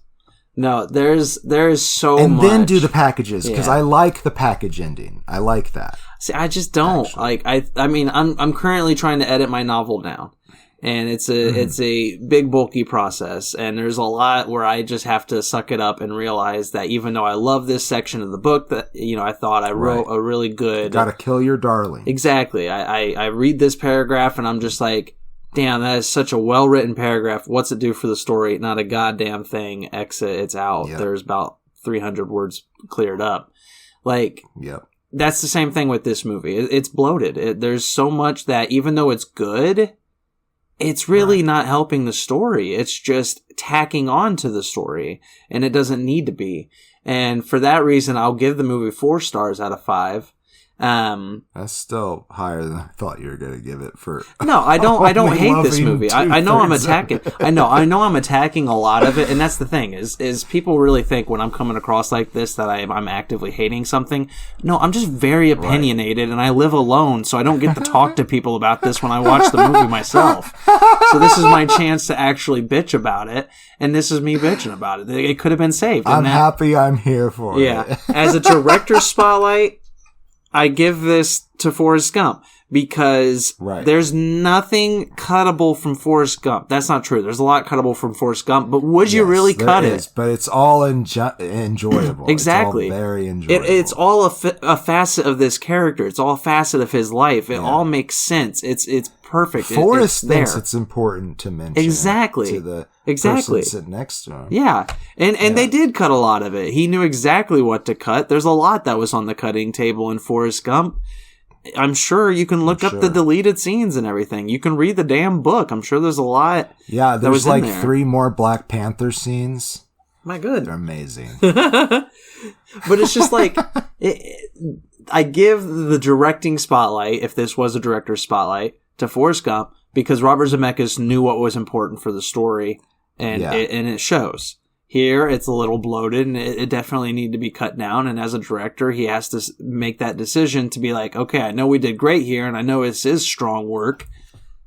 Speaker 2: No, there is so much.
Speaker 3: And then do the packages, because I like the package ending. I like that.
Speaker 2: See, I just don't.
Speaker 3: Actually.
Speaker 2: Like, I mean, I'm currently trying to edit my novel now. And it's a big, bulky process. And there's a lot where I just have to suck it up and realize that even though I love this section of the book, that, you know, I thought I wrote a really good...
Speaker 3: You gotta kill your darling.
Speaker 2: Exactly. I read this paragraph and I'm just like, damn, that is such a well-written paragraph. What's it do for the story? Not a goddamn thing. Exit. It's out. Yep. There's about 300 words cleared up. Like...
Speaker 3: Yep.
Speaker 2: That's the same thing with this movie. It's bloated. There's so much that even though it's good... It's really not helping the story. It's just tacking on to the story, and it doesn't need to be. And for that reason, I'll give the movie 4 stars out of 5.
Speaker 3: That's still higher than I thought you were going to give it for.
Speaker 2: No, I don't hate this movie. I know I'm attacking. I know I'm attacking a lot of it, and that's the thing is people really think when I'm coming across like this that I'm actively hating something. No, I'm just very opinionated, and I live alone, so I don't get to talk to people about this when I watch the movie myself. So this is my chance to actually bitch about it, and this is me bitching about it. It could have been saved.
Speaker 3: I'm happy I'm here for it.
Speaker 2: Yeah, as a director's spotlight, I give this to Forrest Gump because there's nothing cuttable from Forrest Gump. That's not true. There's a lot cuttable from Forrest Gump, but would you really cut it?
Speaker 3: But it's all enjoyable.
Speaker 2: Exactly.
Speaker 3: It's all very enjoyable.
Speaker 2: It's all a facet of this character. It's all a facet of his life. It all makes sense. It's perfect.
Speaker 3: Forrest thinks it's important to mention
Speaker 2: exactly
Speaker 3: to the person sitting next to him.
Speaker 2: Yeah. And they did cut a lot of it. He knew exactly what to cut. There's a lot that was on the cutting table in Forrest Gump. I'm sure you can look up the deleted scenes and everything. You can read the damn book. I'm sure there's a lot.
Speaker 3: Yeah, there's like 3 more Black Panther scenes.
Speaker 2: My good.
Speaker 3: They're amazing.
Speaker 2: But it's just like, I give the directing spotlight, if this was a director's spotlight, to Forrest Gump because Robert Zemeckis knew what was important for the story, and it shows. Here, it's a little bloated, and it definitely need to be cut down. And as a director, he has to make that decision to be like, okay, I know we did great here, and I know this is strong work.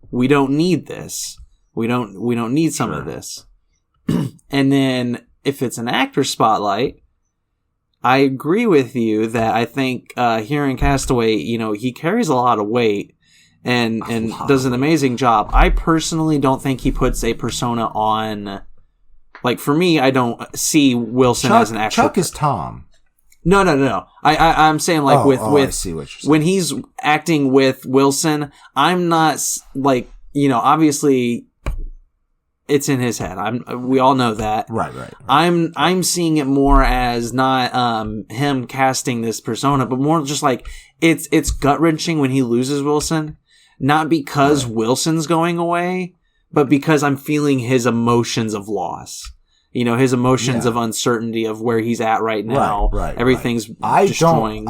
Speaker 2: We don't need this. We don't need some of this. And then, if it's an actor spotlight, I agree with you that I think here in Castaway, you know, he carries a lot of weight and does an amazing job. I personally don't think he puts a persona on. Like, for me, I don't see Wilson as an actual...
Speaker 3: Chuck is Tom.
Speaker 2: No. I'm saying, like,
Speaker 3: I see what you're saying.
Speaker 2: When he's acting with Wilson, I'm not, like, you know, obviously, it's in his head. We all know that.
Speaker 3: Right.
Speaker 2: I'm seeing it more as not him casting this persona, but more just like, it's gut-wrenching when he loses Wilson. Not because Wilson's going away, but because I'm feeling his emotions of loss. You know, his emotions of uncertainty of where he's at right now. Right. Everything's destroying.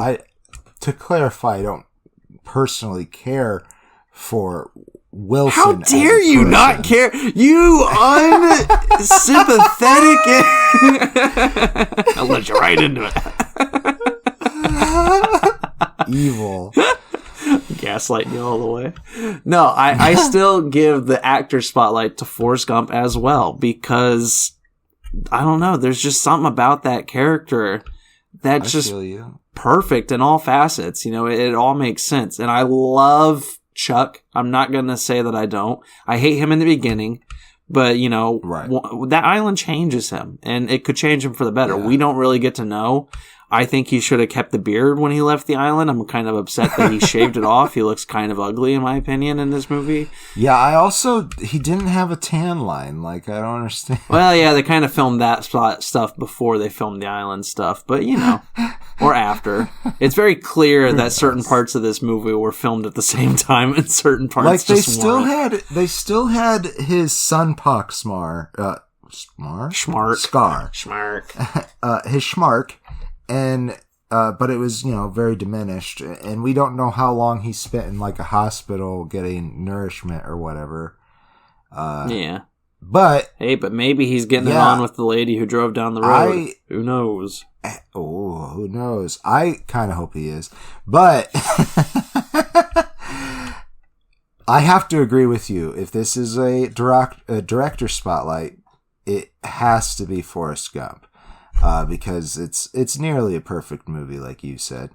Speaker 3: To clarify, I don't personally care for Wilson.
Speaker 2: How dare you not care? You unsympathetic. I'll let you right into it.
Speaker 3: Evil.
Speaker 2: Gaslighting you all the way. No, I still give the actor spotlight to Forrest Gump as well because I don't know. There's just something about that character that's just perfect in all facets. You know, it all makes sense. And I love Chuck. I'm not going to say that I don't. I hate him in the beginning, but you know, that island changes him and it could change him for the better. We don't really get to know. I think he should have kept the beard when he left the island. I'm kind of upset that he shaved it off. He looks kind of ugly, in my opinion, in this movie.
Speaker 3: Yeah, he didn't have a tan line. Like, I don't understand.
Speaker 2: Well, yeah, they kind of filmed that stuff before they filmed the island stuff, but, you know, or after. It's very clear that certain parts of this movie were filmed at the same time and certain parts
Speaker 3: like,
Speaker 2: just
Speaker 3: they still had his sunpox his schmark. And, but it was, you know, very diminished. And we don't know how long he spent in, like, a hospital getting nourishment or whatever.
Speaker 2: Yeah.
Speaker 3: But...
Speaker 2: Hey, but maybe he's getting it on with the lady who drove down the road. Who knows?
Speaker 3: Oh, who knows? I kind of hope he is. But... I have to agree with you. If this is a director spotlight, it has to be Forrest Gump, because it's nearly a perfect movie, like you said.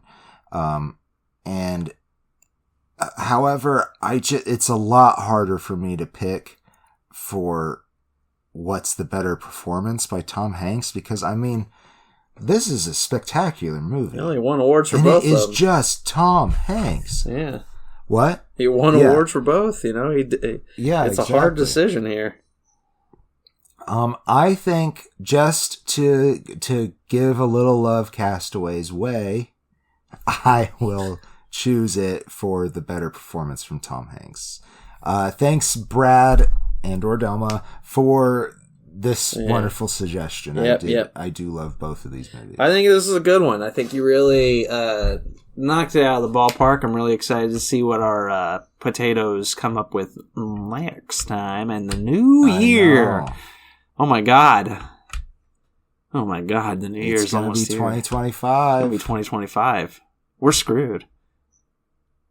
Speaker 3: And however, it's a lot harder for me to pick for what's the better performance by Tom Hanks, because I mean, this is a spectacular movie.
Speaker 2: He only won awards for both of them.
Speaker 3: It is just Tom Hanks.
Speaker 2: Yeah.
Speaker 3: What?
Speaker 2: He won awards for both, you know? It's
Speaker 3: exactly.
Speaker 2: a hard decision here.
Speaker 3: I think just to give a little love Castaway's way, I will choose it for the better performance from Tom Hanks. Thanks, Brad and Delma, for this wonderful suggestion. I do love both of these movies.
Speaker 2: I think this is a good one. I think you really knocked it out of the ballpark. I'm really excited to see what our potatoes come up with next time in the new year. Oh my god. The new year's almost here.
Speaker 3: It's going to be 2025.
Speaker 2: It's going to be 2025. We're screwed.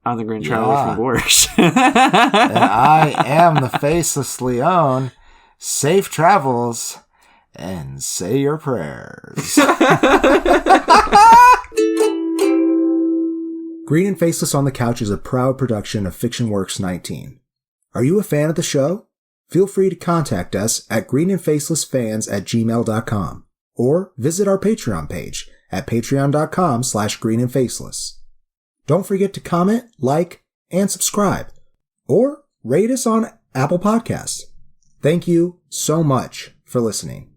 Speaker 2: I'm the Green Traveler from Works.
Speaker 3: And I am the Faceless Leon. Safe travels, and say your prayers.
Speaker 1: Green and Faceless on the Couch is a proud production of Fiction Works 19. Are you a fan of the show? Feel free to contact us at greenandfacelessfans@gmail.com or visit our Patreon page at patreon.com/greenandfaceless. Don't forget to comment, like, and subscribe, or rate us on Apple Podcasts. Thank you so much for listening.